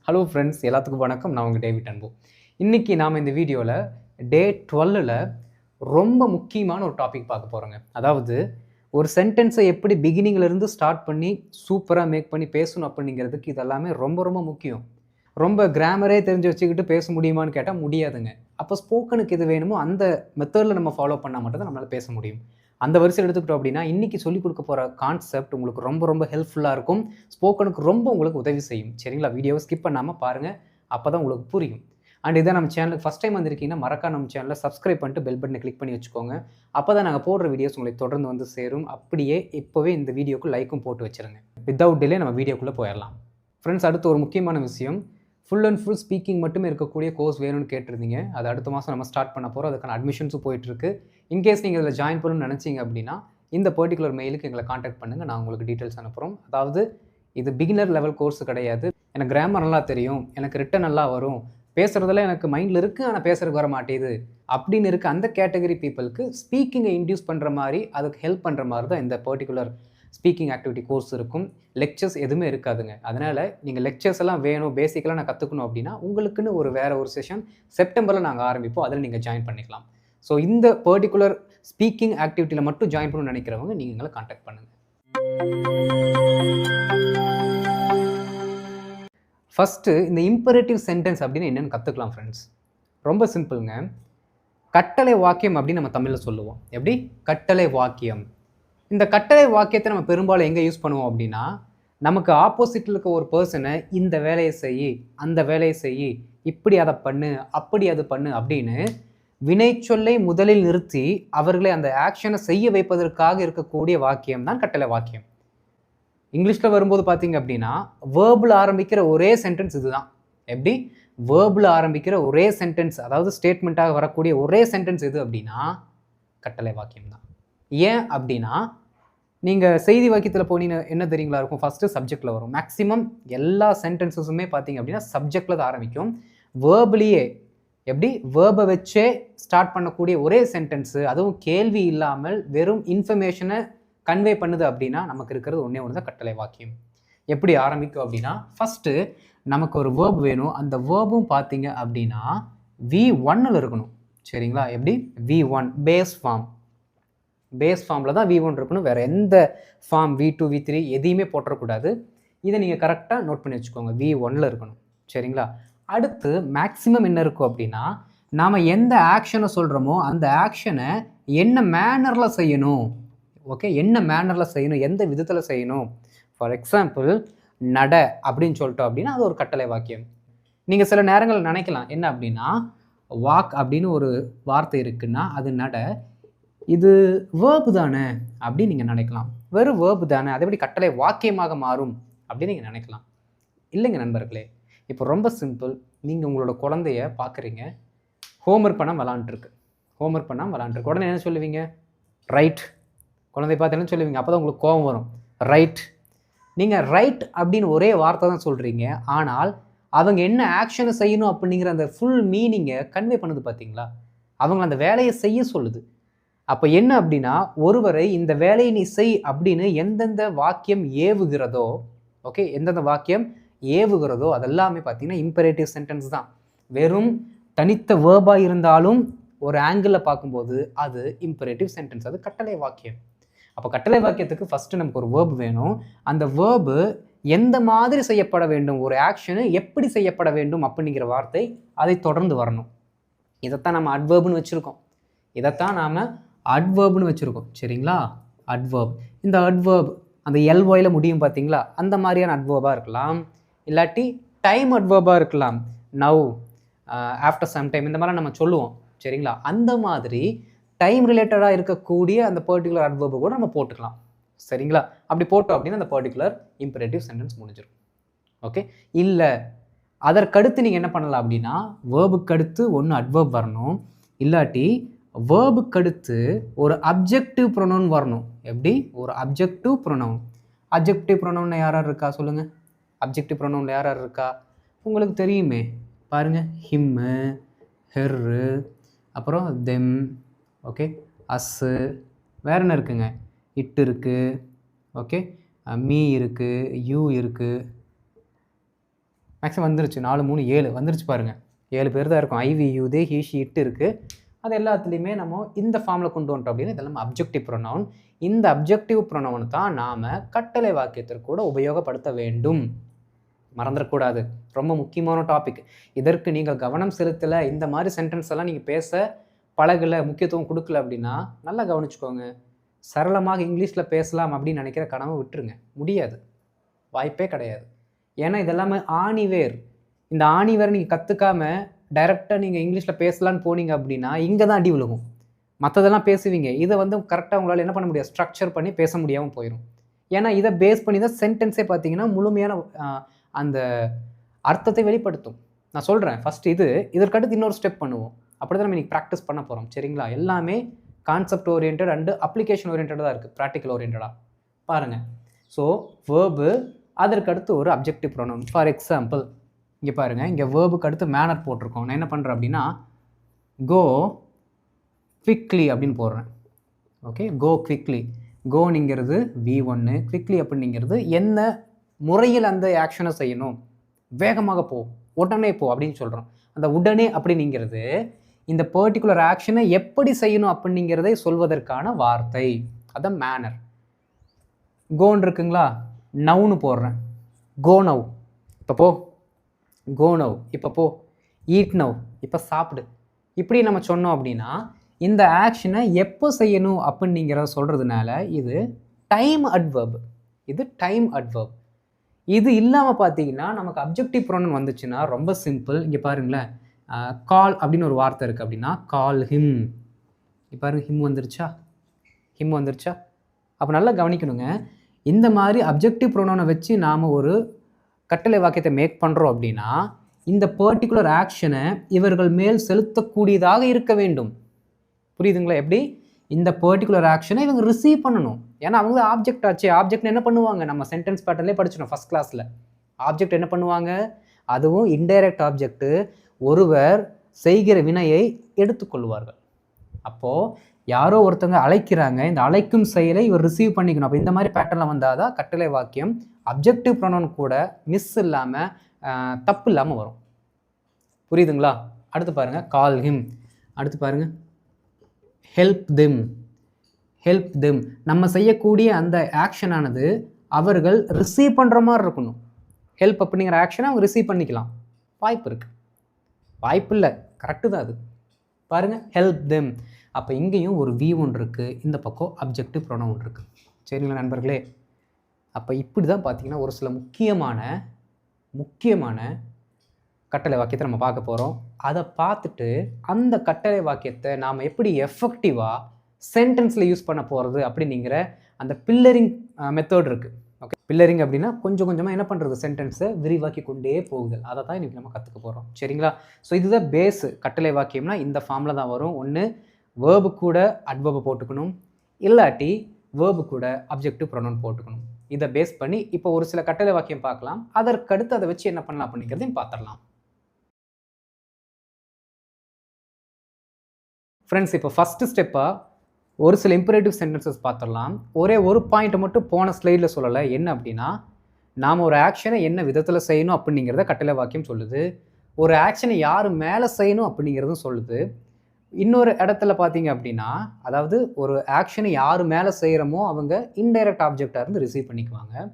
Hello friends, எல்லாத்துக்கும் வணக்கம். நான் உங்கள் டேவிட் அன்பு. இன்றைக்கி நாம் இந்த வீடியோவில் டே 12ல் ரொம்ப முக்கியமான ஒரு டாபிக் பார்க்க போகிறோங்க. அதாவது ஒரு சென்டென்ஸை எப்படி பிகினிங்லேருந்து ஸ்டார்ட் பண்ணி சூப்பராக மேக் பண்ணி பேசணும் அப்படிங்கிறதுக்கு இதெல்லாமே ரொம்ப ரொம்ப முக்கியம். ரொம்ப கிராமரே தெரிஞ்சு வச்சுக்கிட்டு பேச முடியுமான்னு கேட்டால் முடியாதுங்க. அப்போ ஸ்போக்கனுக்கு எது வேணுமோ அந்த மெத்தடில் நம்ம ஃபாலோ பண்ணால் மட்டும்தான் நம்மளால் பேச முடியும். அந்த வரிசையில் எடுத்துக்கிட்டோம் அப்படின்னா இன்றைக்கி சொல்லிக் கொடுக்க போகிற கான்செப்ட் உங்களுக்கு ரொம்ப ரொம்ப ஹெல்ப்ஃபுல்லாக இருக்கும். ஸ்போக்கனுக்கு ரொம்ப உங்களுக்கு உதவி செய்யும். சரிங்களா? வீடியோவை ஸ்கிப் பண்ணாமல் பாருங்கள், அப்போ தான் உங்களுக்கு புரியும். அண்ட் இதை நம்ம சேனலுக்கு ஃபஸ்ட் டைம் வந்திருக்கீங்கன்னா மறக்காம நம்ம சேனலை சப்ஸ்கிரைப் பண்ணிட்டு பெல் பட்டனை கிளிக் பண்ணி வச்சுக்கோங்க. அப்போ தான் நாங்கள் போடுற வீடியோஸ் உங்களுக்கு தொடர்ந்து வந்து சேரும். அப்படியே இப்போவே இந்த வீடியோக்கு லைக்கும் போட்டு வச்சுருங்க. வித்தவுட் டிலே நம்ம வீடியோக்குள்ளே போயிடலாம். ஃப்ரெண்ட்ஸ், அடுத்து ஒரு முக்கியமான விஷயம், ஃபுல் அண்ட் ஃபுல் ஸ்பீக்கிங் மட்டுமே இருக்கக்கூடிய கோர்ஸ் வேணும்னு கேட்டிருந்தீங்க. அது அடுத்த மாதம் நம்ம ஸ்டார்ட் பண்ண போகிறோம். அதுக்கான அட்மிஷன்ஸும் போயிட்டுருக்கு. இன்கேஸ் நீங்கள் இதில் ஜாயின் பண்ணணும்னு நினச்சிங்க அப்படின்னா இந்த பர்டிகுலர் மெயிலுக்கு எங்களை காண்டாக்ட் பண்ணுங்கள். நான் உங்களுக்கு டீட்டெயில்ஸ் அனுப்புகிறோம். அதாவது இது பிகினர் லெவல் கோர்ஸ் கிடையாது. எனக்கு கிராமர் நல்லா தெரியும், எனக்கு ரிட்டன் நல்லா வரும், பேசுகிறதுல எனக்கு மைண்டில் இருக்குது ஆனால் பேசுறதுக்கு வர மாட்டேது அப்படின்னு இருக்குது. அந்த கேட்டகரி பீப்புளுக்கு ஸ்பீக்கிங்கை இன்டியூஸ் பண்ணுற மாதிரி, அதுக்கு ஹெல்ப் பண்ணுற மாதிரி தான் இந்த பர்டிகுலர் ஸ்பீக்கிங் ஆக்டிவிட்டி கோர்ஸ் இருக்கும். லெக்சர்ஸ் எதுவுமே இருக்காதுங்க. அதனால் நீங்கள் லெக்சர்ஸ் எல்லாம் வேணும், பேசிக்கலாக நான் கற்றுக்கணும் அப்படின்னா உங்களுக்குன்னு வேறு ஒரு செஷன் செப்டம்பரில் நாங்கள் ஆரம்பிப்போம். அதில் நீங்கள் ஜாயின் பண்ணிக்கலாம். ஸோ இந்த பர்டிகுலர் ஸ்பீக்கிங் ஆக்டிவிட்டியில் மட்டும் ஜாயின் பண்ணணும்னு நினைக்கிறவங்க நீங்கள் எங்களை காண்டாக்ட் பண்ணுங்கள். ஃபஸ்ட்டு இந்த இம்பரேட்டிவ் சென்டென்ஸ் அப்படின்னு என்னென்னு கற்றுக்கலாம் ஃப்ரெண்ட்ஸ். ரொம்ப சிம்பிளுங்க. கட்டளை வாக்கியம் அப்படின்னு நம்ம தமிழில் சொல்லுவோம். எப்படி? கட்டளை வாக்கியம். இந்த கட்டளை வாக்கியத்தை நம்ம பெரும்பாலும் எங்கே யூஸ் பண்ணுவோம் அப்படின்னா, நமக்கு ஆப்போசிட்டில் இருக்க ஒரு பர்சனை இந்த வேலையை செய், அந்த வேலையை செய், இப்படி அதை பண்ணு, அப்படி அது பண்ணு அப்படின்னு வினைச்சொல்லை முதலில் நிறுத்தி அவர்களை அந்த ஆக்ஷனை செய்ய வைப்பதற்காக இருக்கக்கூடிய வாக்கியம் தான் கட்டளை வாக்கியம். இங்கிலீஷில் வரும்போது பார்த்தீங்க அப்படின்னா வேர்பில் ஆரம்பிக்கிற ஒரே சென்டென்ஸ் இதுதான். எப்படி? வேர்பில் ஆரம்பிக்கிற ஒரே சென்டென்ஸ், அதாவது ஸ்டேட்மெண்ட்டாக வரக்கூடிய ஒரே சென்டென்ஸ் எது அப்படின்னா கட்டளை வாக்கியம் தான். ஏன் அப்படின்னா, நீங்கள் செய்தி வாக்கியத்தில் போனீங்கன்னா என்ன தெரியுங்களா இருக்கும்? ஃபஸ்ட்டு சப்ஜெக்டில் வரும். மேக்ஸிமம் எல்லா சென்டென்சஸுமே பார்த்தீங்க அப்படின்னா சப்ஜெக்டில் தான் ஆரம்பிக்கும். வேர்பிலேயே எப்படி வேர்பை வச்சே ஸ்டார்ட் பண்ணக்கூடிய ஒரே சென்டென்ஸு, அதுவும் கேள்வி இல்லாமல் வெறும் இன்ஃபர்மேஷனை கன்வே பண்ணுது அப்படின்னா நமக்கு இருக்கிறது ஒன்றே ஒன்று தான் கட்டளை வாக்கியம். எப்படி ஆரம்பிக்கும் அப்படின்னா, ஃபஸ்ட்டு நமக்கு ஒரு வேர்ப் வேணும். அந்த வேர்பும் பார்த்தீங்க அப்படின்னா V1ல் இருக்கணும். சரிங்களா? எப்படி? V1 base form. பேஸ் ஃபார்மில் தான் V1 இருக்கணும். வேறு எந்த ஃபார்ம் V2 V3 எதையுமே போட்டுறக்கூடாது. இதை நீங்கள் கரெக்டாக நோட் பண்ணி வச்சுக்கோங்க. V1ல் இருக்கணும். சரிங்களா? அடுத்து மேக்ஸிமம் என்ன இருக்கும் அப்படின்னா, நாம் எந்த ஆக்ஷனை சொல்கிறோமோ அந்த ஆக்ஷனை என்ன மேனரில் செய்யணும். ஓகே, என்ன மேனரில் செய்யணும், எந்த விதத்தில் செய்யணும். ஃபார் எக்ஸாம்பிள், நட அப்படின்னு சொல்லிட்டோம் அப்படின்னா அது ஒரு கட்டளை வாக்கியம். நீங்கள் சில நேரங்கள் நினைக்கலாம் என்ன அப்படின்னா, வாக் அப்படின்னு ஒரு வார்த்தை இருக்குன்னா அது நட, இது வேர்பு தானே அப்படின்னு நீங்கள் நினைக்கலாம். வெறும் வேர்பு தானே, அது எப்படி கட்டளை வாக்கியமாக மாறும் அப்படின்னு நீங்கள் நினைக்கலாம். இல்லைங்க நண்பர்களே, இப்போ ரொம்ப சிம்பிள். நீங்கள் உங்களோட குழந்தைய பார்க்குறீங்க, ஹோம்ஒர்க் பண்ணாமல் விளாண்டுருக்கு. உடனே என்ன சொல்லுவீங்க? ரைட். குழந்தைய பார்த்து என்ன சொல்லுவீங்க? அப்போ தான் உங்களுக்கு கோபம் வரும். ரைட். நீங்கள் ரைட் அப்படின்னு ஒரே வார்த்தை தான் சொல்கிறீங்க, ஆனால் அவங்க என்ன ஆக்ஷனை செய்யணும் அப்படிங்கிற அந்த ஃபுல் மீனிங்கை கன்வே பண்ணுது பார்த்தீங்களா? அவங்க அந்த வேலையை செய்ய சொல்லுது. அப்போ என்ன அப்படின்னா, ஒருவரை இந்த வேலையை நீ செய் அப்படின்னு எந்தெந்த வாக்கியம் ஏவுகிறதோ, ஓகே, எந்தெந்த வாக்கியம் ஏவுகிறதோ அதெல்லாமே பார்த்தீங்கன்னா இம்பரேட்டிவ் சென்டென்ஸ் தான். வெறும் தனித்த வேர்பாக இருந்தாலும் ஒரு ஆங்கிளில் பார்க்கும்போது அது இம்பரேட்டிவ் சென்டென்ஸ், அது கட்டளை வாக்கியம். அப்போ கட்டளை வாக்கியத்துக்கு ஃபஸ்ட்டு நமக்கு ஒரு வேர்பு வேணும். அந்த வேர்பு எந்த மாதிரி செய்யப்பட வேண்டும், ஒரு ஆக்ஷனு எப்படி செய்யப்பட வேண்டும் அப்படிங்கிற வார்த்தை அதை தொடர்ந்து வரணும். இதைத்தான் நம்ம அட்வர்ப்னு வச்சுருக்கோம். சரிங்களா? அட்வர்ப். இந்த அட்வர்ப் அந்த எல்ஒயில் முடியும் பார்த்தீங்களா? அந்த மாதிரியான அட்வர்பாக இருக்கலாம், இல்லாட்டி டைம் அட்வர்பாக இருக்கலாம். நவ், ஆஃப்டர் சம் டைம், இந்த மாதிரிலாம் நம்ம சொல்லுவோம். சரிங்களா? அந்த மாதிரி டைம் ரிலேட்டடாக இருக்கக்கூடிய அந்த பர்டிகுலர் அட்வர்பை கூட நம்ம போட்டுக்கலாம். சரிங்களா? அப்படி போட்டோம் அப்படின்னா அந்த பர்டிகுலர் இம்பரேட்டிவ் சென்டென்ஸ் முடிஞ்சிடும். ஓகே, இல்லை அதற்கடுத்து நீங்கள் என்ன பண்ணலாம் அப்படின்னா, வேர்புக்கு அடுத்து ஒன்று அட்வர்ப் வரணும், இல்லாட்டி வேர்புக்கு ஒரு அப்ஜெக்டிவ் ப்ரொனவுன் வரணும். எப்படி? ஒரு அப்ஜெக்டிவ் ப்ரொனவுன். அப்ஜெக்டிவ் ப்ரொனவுன் யார் இருக்கா சொல்லுங்கள்? அப்ஜெக்டிவ் ப்ரொனவுன் யார் இருக்கா? உங்களுக்கு தெரியுமே, பாருங்கள். ஹிம்மு, ஹெர்ரு, அப்புறம் தெம், ஓகே, அஸ்ஸு, வேறு என்ன இருக்குங்க? இட்டு இருக்குது, ஓகே, மீ இருக்குது, யூ இருக்குது, மேக்ஸிமம் வந்துருச்சு. 4, 3, 7 வந்துருச்சு பாருங்கள். 7 பேர் தான் இருக்கும். I, we, you, they, he, she, it இருக்குது. அது எல்லாத்துலேயுமே நம்ம இந்த ஃபார்மில் கொண்டு வந்துட்டோம் அப்படின்னா இதெல்லாம் அப்ஜெக்டிவ் ப்ரொனவுன். இந்த அப்ஜெக்டிவ் ப்ரொனவுன் தான் நாம் கட்டளை வாக்கியத்திற்கு கூட உபயோகப்படுத்த வேண்டும். மறந்துடக்கூடாது. ரொம்ப முக்கியமான டாபிக். இதற்கு நீங்கள் கவனம் செலுத்தலை, இந்த மாதிரி சென்டென்ஸ் எல்லாம் நீங்கள் பேச பழகலை, முக்கியத்துவம் கொடுக்கல அப்படின்னா நல்லா கவனிச்சுக்கோங்க. சரளமாக இங்கிலீஷில் பேசலாம் அப்படின்னு நினைக்கிற கனவை விட்டுருங்க. முடியாது, வாய்ப்பே கிடையாது. ஏன்னா இதெல்லாமே ஆணிவேர். இந்த ஆணிவேரை நீங்கள் கற்றுக்காம டைரெக்டாக நீங்கள் இங்கிலீஷில் பேசலான்னு போனீங்க அப்படின்னா இங்கே தான் அடி விழுகும். மற்றதெல்லாம் பேசுவீங்க, இதை வந்து கரெக்டாக உங்களால் என்ன பண்ண முடியாது, ஸ்ட்ரக்சர் பண்ணி பேச முடியாமல் போயிடும். ஏன்னா இதை பேஸ் பண்ணி தான் சென்டென்ஸே பார்த்தீங்கன்னா முழுமையான அந்த அர்த்தத்தை வெளிப்படுத்தும். நான் சொல்கிறேன், ஃபஸ்ட்டு இதற்கடுத்து இன்னொரு ஸ்டெப் பண்ணுவோம். அப்படி தான் நம்ம இன்றைக்கி ப்ராக்டிஸ் பண்ண போகிறோம். சரிங்களா? எல்லாமே கான்செப்ட் ஓரியன்ட் அண்டு அப்ளிகேஷன் ஓரியன்டாக தான் இருக்குது, ப்ராக்டிக்கல் ஓரியன்டாக பாருங்கள். ஸோ வேர்பு, அதற்கடுத்து ஒரு அப்ஜெக்டிவ் ப்ரொனவுன். ஃபார் எக்ஸாம்பிள் இங்கே பாருங்கள், இங்கே வேர்புக்கு அடுத்து மேனர் போட்டிருக்கோம். நான் என்ன பண்ணுறேன் அப்படின்னா கோ குவிக்லி அப்படின்னு போடுறேன். ஓகே, கோ குவிக்லி. கோனிங்கிறது V1, குவிக்லி அப்படிங்கிறது என்ன முறையில் அந்த ஆக்ஷனை செய்யணும், வேகமாக போ, உடனே போ அப்படின்னு சொல்கிறோம். அந்த உடனே அப்படிங்கிறது இந்த பர்டிகுலர் ஆக்ஷனை எப்படி செய்யணும் அப்படிங்கிறதை சொல்வதற்கான வார்த்தை, அதான் மேனர். கோன்னு இருக்குங்களா, நவுன்னு போடுறேன். கோ நவ், இப்போ போ. கோ நவ், இப்போ போ. ஈட் நவ், இப்போ சாப்பிடு. இப்படி நம்ம சொன்னோம் அப்படின்னா இந்த ஆக்ஷனை எப்போ செய்யணும் அப்படிங்கிறத சொல்கிறதுனால இது டைம் அட்வர்ப். இது டைம் அட்வர்ப். இது இல்லாமல் பார்த்தீங்கன்னா நமக்கு அப்ஜெக்டிவ் ப்ரொனவுன் வந்துச்சுன்னா ரொம்ப சிம்பிள். இங்கே பாருங்களேன், கால் அப்படின்னு ஒரு வார்த்தை இருக்குது அப்படின்னா கால் ஹிம். இப்போ பாருங்க, ஹிம் வந்துருச்சா, ஹிம் வந்துருச்சா. அப்போ நல்லா கவனிக்கணுங்க. இந்த மாதிரி அப்ஜெக்டிவ் ப்ரொனவுனை வச்சு நாம் ஒரு கட்டளை வாக்கியத்தை மேக் பண்ணுறோம் அப்படின்னா இந்த பர்டிகுலர் ஆக்ஷனை இவர்கள் மேல் செலுத்தக்கூடியதாக இருக்க வேண்டும். புரியுதுங்களா? எப்படி இந்த பர்டிகுலர் ஆக்ஷனை இவங்க ரிசீவ் பண்ணணும். ஏன்னா அவங்க ஆப்ஜெக்ட் ஆச்சு. ஆப்ஜெக்ட் என்ன பண்ணுவாங்க, நம்ம சென்டென்ஸ் பேட்டர்ன்லேயே படிச்சிடும் ஃபஸ்ட் கிளாஸில். ஆப்ஜெக்ட் என்ன பண்ணுவாங்க, அதுவும் இன்டைரக்ட் ஆப்ஜெக்ட்டு, ஒருவர் செய்கிற வினையை எடுத்துக்கொள்வார்கள். அப்போது யாரோ ஒருத்தவங்க அழைக்கிறாங்க, இந்த அழைக்கும் செயலை இவர் ரிசீவ் பண்ணிக்கணும். அப்போ இந்த மாதிரி பேட்டர்னில் வந்தால் தான் கட்டளை வாக்கியம் அப்ஜெக்டிவ் ப்ரொனவுன் கூட மிஸ் இல்லாமல் தப்பு இல்லாமல் வரும். புரியுதுங்களா? அடுத்து பாருங்கள், கால் ஹிம். அடுத்து பாருங்கள், ஹெல்ப் தெம். ஹெல்ப் தெம், நம்ம செய்யக்கூடிய அந்த ஆக்ஷனானது அவர்கள் ரிசீவ் பண்ணுற மாதிரி இருக்கணும். ஹெல்ப் அப்படிங்கிற ஆக்ஷனை அவங்க ரிசீவ் பண்ணிக்கலாம். வாய்ப்பு இருக்குது, வாய்ப்பு இல்லை, கரெக்டு தான் அது. பாருங்கள், ஹெல்ப் தெம். அப்போ இங்கேயும் ஒரு V1 இருக்குது, இந்த பக்கம் அப்ஜெக்டிவ் ப்ரொனவுன் இருக்குது. சரிங்களா நண்பர்களே? அப்போ இப்படி தான் பார்த்தீங்கன்னா ஒரு சில முக்கியமான கட்டளை வாக்கியத்தை நம்ம பார்க்க போகிறோம். அதை பார்த்துட்டு அந்த கட்டளை வாக்கியத்தை நாம் எப்படி எஃபெக்டிவாக சென்டென்ஸில் யூஸ் பண்ண போகிறது அப்படிங்கிற அந்த பில்லரிங் மெத்தட் இருக்குது. ஓகே, பில்லரிங் அப்படின்னா கொஞ்சம் கொஞ்சமாக என்ன பண்ணுறது, சென்டென்ஸை விரிவாக்கி கொண்டே போகுது. அதை தான் இன்றைக்கி நம்ம கற்றுக்க போகிறோம். சரிங்களா? ஸோ இதுதான் பேஸு. கட்டளை வாக்கியம்னா இந்த ஃபார்மில் தான் வரும். ஒன்று வேர்பு கூட அட்வர்பு போட்டுக்கணும், இல்லாட்டி வேர்பு கூட அப்ஜெக்டிவ் ப்ரொனவுன் போட்டுக்கணும். இதை பேஸ் பண்ணி இப்போ ஒரு சில கட்டளை வாக்கியம் பார்க்கலாம். அதற்கடுத்து அதை வச்சு என்ன பண்ணலாம் அப்படிங்கிறதையும் பார்த்துடலாம். ஃப்ரெண்ட்ஸ், இப்போ ஃபஸ்ட்டு ஸ்டெப்பாக ஒரு சில இம்பரேட்டிவ் சென்டென்சஸ் பார்த்துடலாம். ஒரே ஒரு பாயிண்ட் மட்டும் போன ஸ்லைடில் சொல்லலை. என்ன அப்படின்னா, நாம் ஒரு ஆக்ஷனை என்ன விதத்தில் செய்யணும் அப்படிங்கிறத கட்டளை வாக்கியம் சொல்லுது. ஒரு ஆக்ஷனை யார் மேலே செய்யணும் அப்படிங்கிறதும் சொல்லுது. இன்னொரு இடத்துல பார்த்தீங்க அப்படின்னா, அதாவது ஒரு ஆக்ஷனை யார் மேலே செய்கிறோமோ அவங்க இன்டைரக்ட் ஆப்ஜெக்டாக இருந்து ரிசீவ் பண்ணிக்குவாங்க.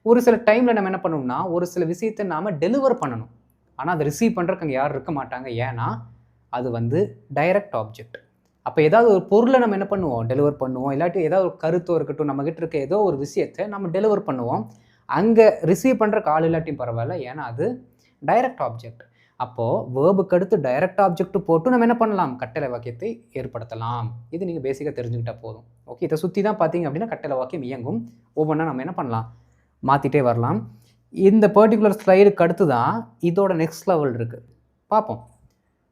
ஒரு சில டைமில் நம்ம என்ன பண்ணணும்னா ஒரு சில விஷயத்தை நாம் டெலிவர் பண்ணணும். ஆனால் அதை ரிசீவ் பண்ணுறதுக்கு அங்கே யாரும் இருக்க மாட்டாங்க. ஏன்னா அது வந்து டைரக்ட் ஆப்ஜெக்ட். அப்போ ஏதாவது ஒரு பொருளை நம்ம என்ன பண்ணுவோம், டெலிவர் பண்ணுவோம். இல்லாட்டி ஏதாவது ஒரு கருத்தோ இருக்கட்டும், நம்மகிட்ட இருக்க ஏதோ ஒரு விஷயத்தை நம்ம டெலிவர் பண்ணுவோம். அங்கே ரிசீவ் பண்ணுற கால் இல்லாட்டியும் பரவாயில்ல, ஏன்னா அது டைரக்ட் ஆப்ஜெக்ட். அப்போது வேர்புக்கு அடுத்து டைரக்ட் ஆப்ஜெக்ட் போட்டு நம்ம என்ன பண்ணலாம், கட்டளை வாக்கியத்தை ஏற்படுத்தலாம். இது நீங்கள் பேசிக்காக தெரிஞ்சுக்கிட்டால் போதும். ஓகே, இதை சுற்றி தான் பார்த்தீங்க அப்படின்னா கட்டளை வாக்கியம் இயங்கும். ஒவ்வொன்றா நம்ம என்ன பண்ணலாம், மாற்றிட்டே வரலாம். இந்த பர்டிகுலர் ஸ்லைடுக்கு அடுத்து தான் இதோட நெக்ஸ்ட் லெவல் இருக்குது, பார்ப்போம்.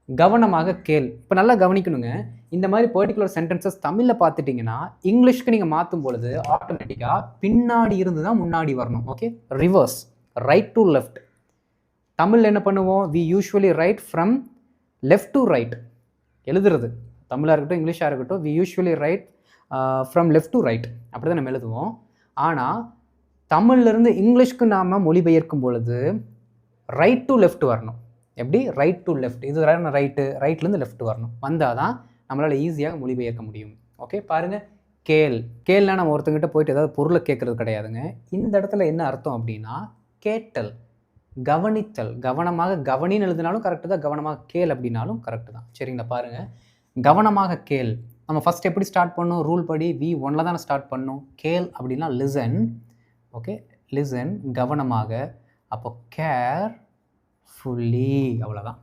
கவனமாக கேள். இப்போ நல்லா கவனிக்கணுங்க. இந்த மாதிரி பர்டிகுலர் சென்டென்சஸ் தமிழில் பார்த்துட்டிங்கன்னா இங்கிலீஷ்க்கு நீங்கள் மாற்றும் பொழுது ஆட்டோமேட்டிக்காக பின்னாடி இருந்து தான் முன்னாடி வரணும். Okay, reverse, right to left. தமிழில் என்ன பண்ணுவோம், we usually write from left to right. எழுதுறது தமிழாக இருக்கட்டும் இங்கிலீஷாக இருக்கட்டும், we usually write from left to right, அப்படி தான் நம்ம எழுதுவோம். ஆனால் தமிழ்லேருந்து இங்கிலீஷ்க்கு நாம் மொழிபெயர்க்கும் பொழுது ரைட் டு லெஃப்ட் வரணும். எப்படி? Right to left. இது ரைட்டு, ரைட்லேருந்து லெஃப்ட் வரணும். வந்தால் தான் நம்மளால் ஈஸியாக மொழிபெயர்க்க முடியும். ஓகே, பாருங்கள். கேள்னா நம்ம ஒருத்தங்கிட்ட போயிட்டு ஏதாவது பொருளை கேட்குறது கிடையாதுங்க. இந்த இடத்துல என்ன அர்த்தம் அப்படின்னா கேட்டல், கவனித்தல். கவனமாக கவனின்னு எழுதினாலும் கரெக்டு தான், கவனமாக கேள் அப்படின்னாலும் கரெக்டு தான். சரிங்களா? பாருங்கள், கவனமாக கேள். நம்ம ஃபஸ்ட் எப்படி ஸ்டார்ட் பண்ணோம்? ரூல் படி V1 தானே ஸ்டார்ட் பண்ணோம். கேள் அப்படின்னா லிசன். ஓகே, லிசன், கவனமாக. அப்போ கேர்ஃபுல்லி, அவ்வளோதான்.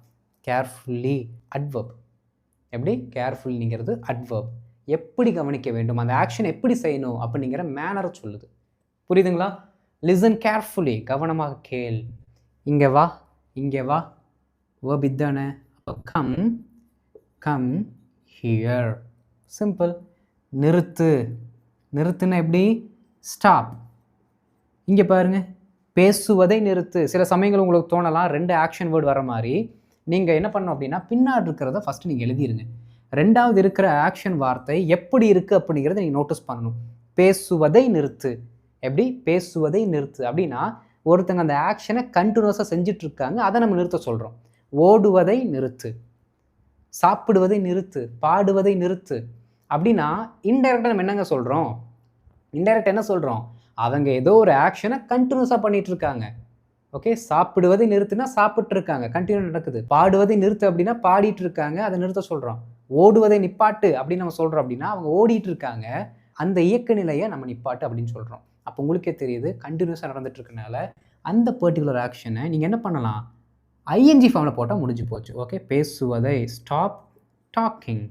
Carefully adverb. எப்படி? கேர்ஃபுல்லிங்கிறது அட்வர்ப். எப்படி கவனிக்க வேண்டும், அந்த ஆக்ஷன் எப்படி செய்யணும் அப்படிங்கிற மேனரை சொல்லுது. புரியுதுங்களா? லிசன் கேர்ஃபுல்லி, கவனமாக கேள். இங்கே வா, இங்கே வா, வேர்ப் இதானே. அப்போ கம், கம் ஹியர். சிம்பிள். நிறுத்து, நிறுத்துன்னா எப்படி? ஸ்டாப். இங்கே பாருங்க, பேசுவதை நிறுத்து. சில சமயங்கள் உங்களுக்கு தோணலாம் 2 ஆக்ஷன் வேர்டு வர மாதிரி. நீங்கள் என்ன பண்ணணும் அப்படின்னா பின்னாடி இருக்கிறத ஃபஸ்ட்டு நீங்கள் எழுதிருங்க. 2வது இருக்கிற ஆக்ஷன் வார்த்தை எப்படி இருக்குது அப்படிங்கிறத நீங்கள் நோட்டீஸ் பண்ணணும். பேசுவதை நிறுத்து. எப்படி? பேசுவதை நிறுத்து அப்படின்னா ஒருத்தங்க அந்த ஆக்ஷனை கண்டினியூஸாக செஞ்சிட்ருக்காங்க, அதை நம்ம நிறுத்த சொல்கிறோம். ஓடுவதை நிறுத்து, சாப்பிடுவதை நிறுத்து, பாடுவதை நிறுத்து அப்படின்னா இன்டைரக்டாக நம்ம என்னங்க சொல்கிறோம்? இன்டைரக்ட் என்ன சொல்கிறோம்? அவங்க ஏதோ ஒரு ஆக்ஷனை கண்டினியூஸாக பண்ணிகிட்ருக்காங்க. ஓகே, சாப்பிடுவதை நிறுத்துனா சாப்பிட்டு இருக்காங்க, கண்டினியூ நடக்குது. பாடுவதை நிறுத்து அப்படின்னா பாடிட்டு இருக்காங்க, அதை நிறுத்த சொல்கிறோம். ஓடுவதை நிப்பாட்டு அப்படின்னு நம்ம சொல்கிறோம் அப்படின்னா அவங்க ஓடிட்டு இருக்காங்க, அந்த இயக்க நிலையை நம்ம நிப்பாட்டு அப்படின்னு சொல்கிறோம். அப்போ உங்களுக்கே தெரியுது கண்டினியூஸாக நடந்துட்டு இருக்கனால அந்த பர்டிகுலர் ஆக்ஷனை நீங்கள் என்ன பண்ணலாம்? ஐஎன்ஜி ஃபார்மில் போட்டால் முடிஞ்சு போச்சு. ஓகே, பேசுவதை ஸ்டாப் டாக்கிங்,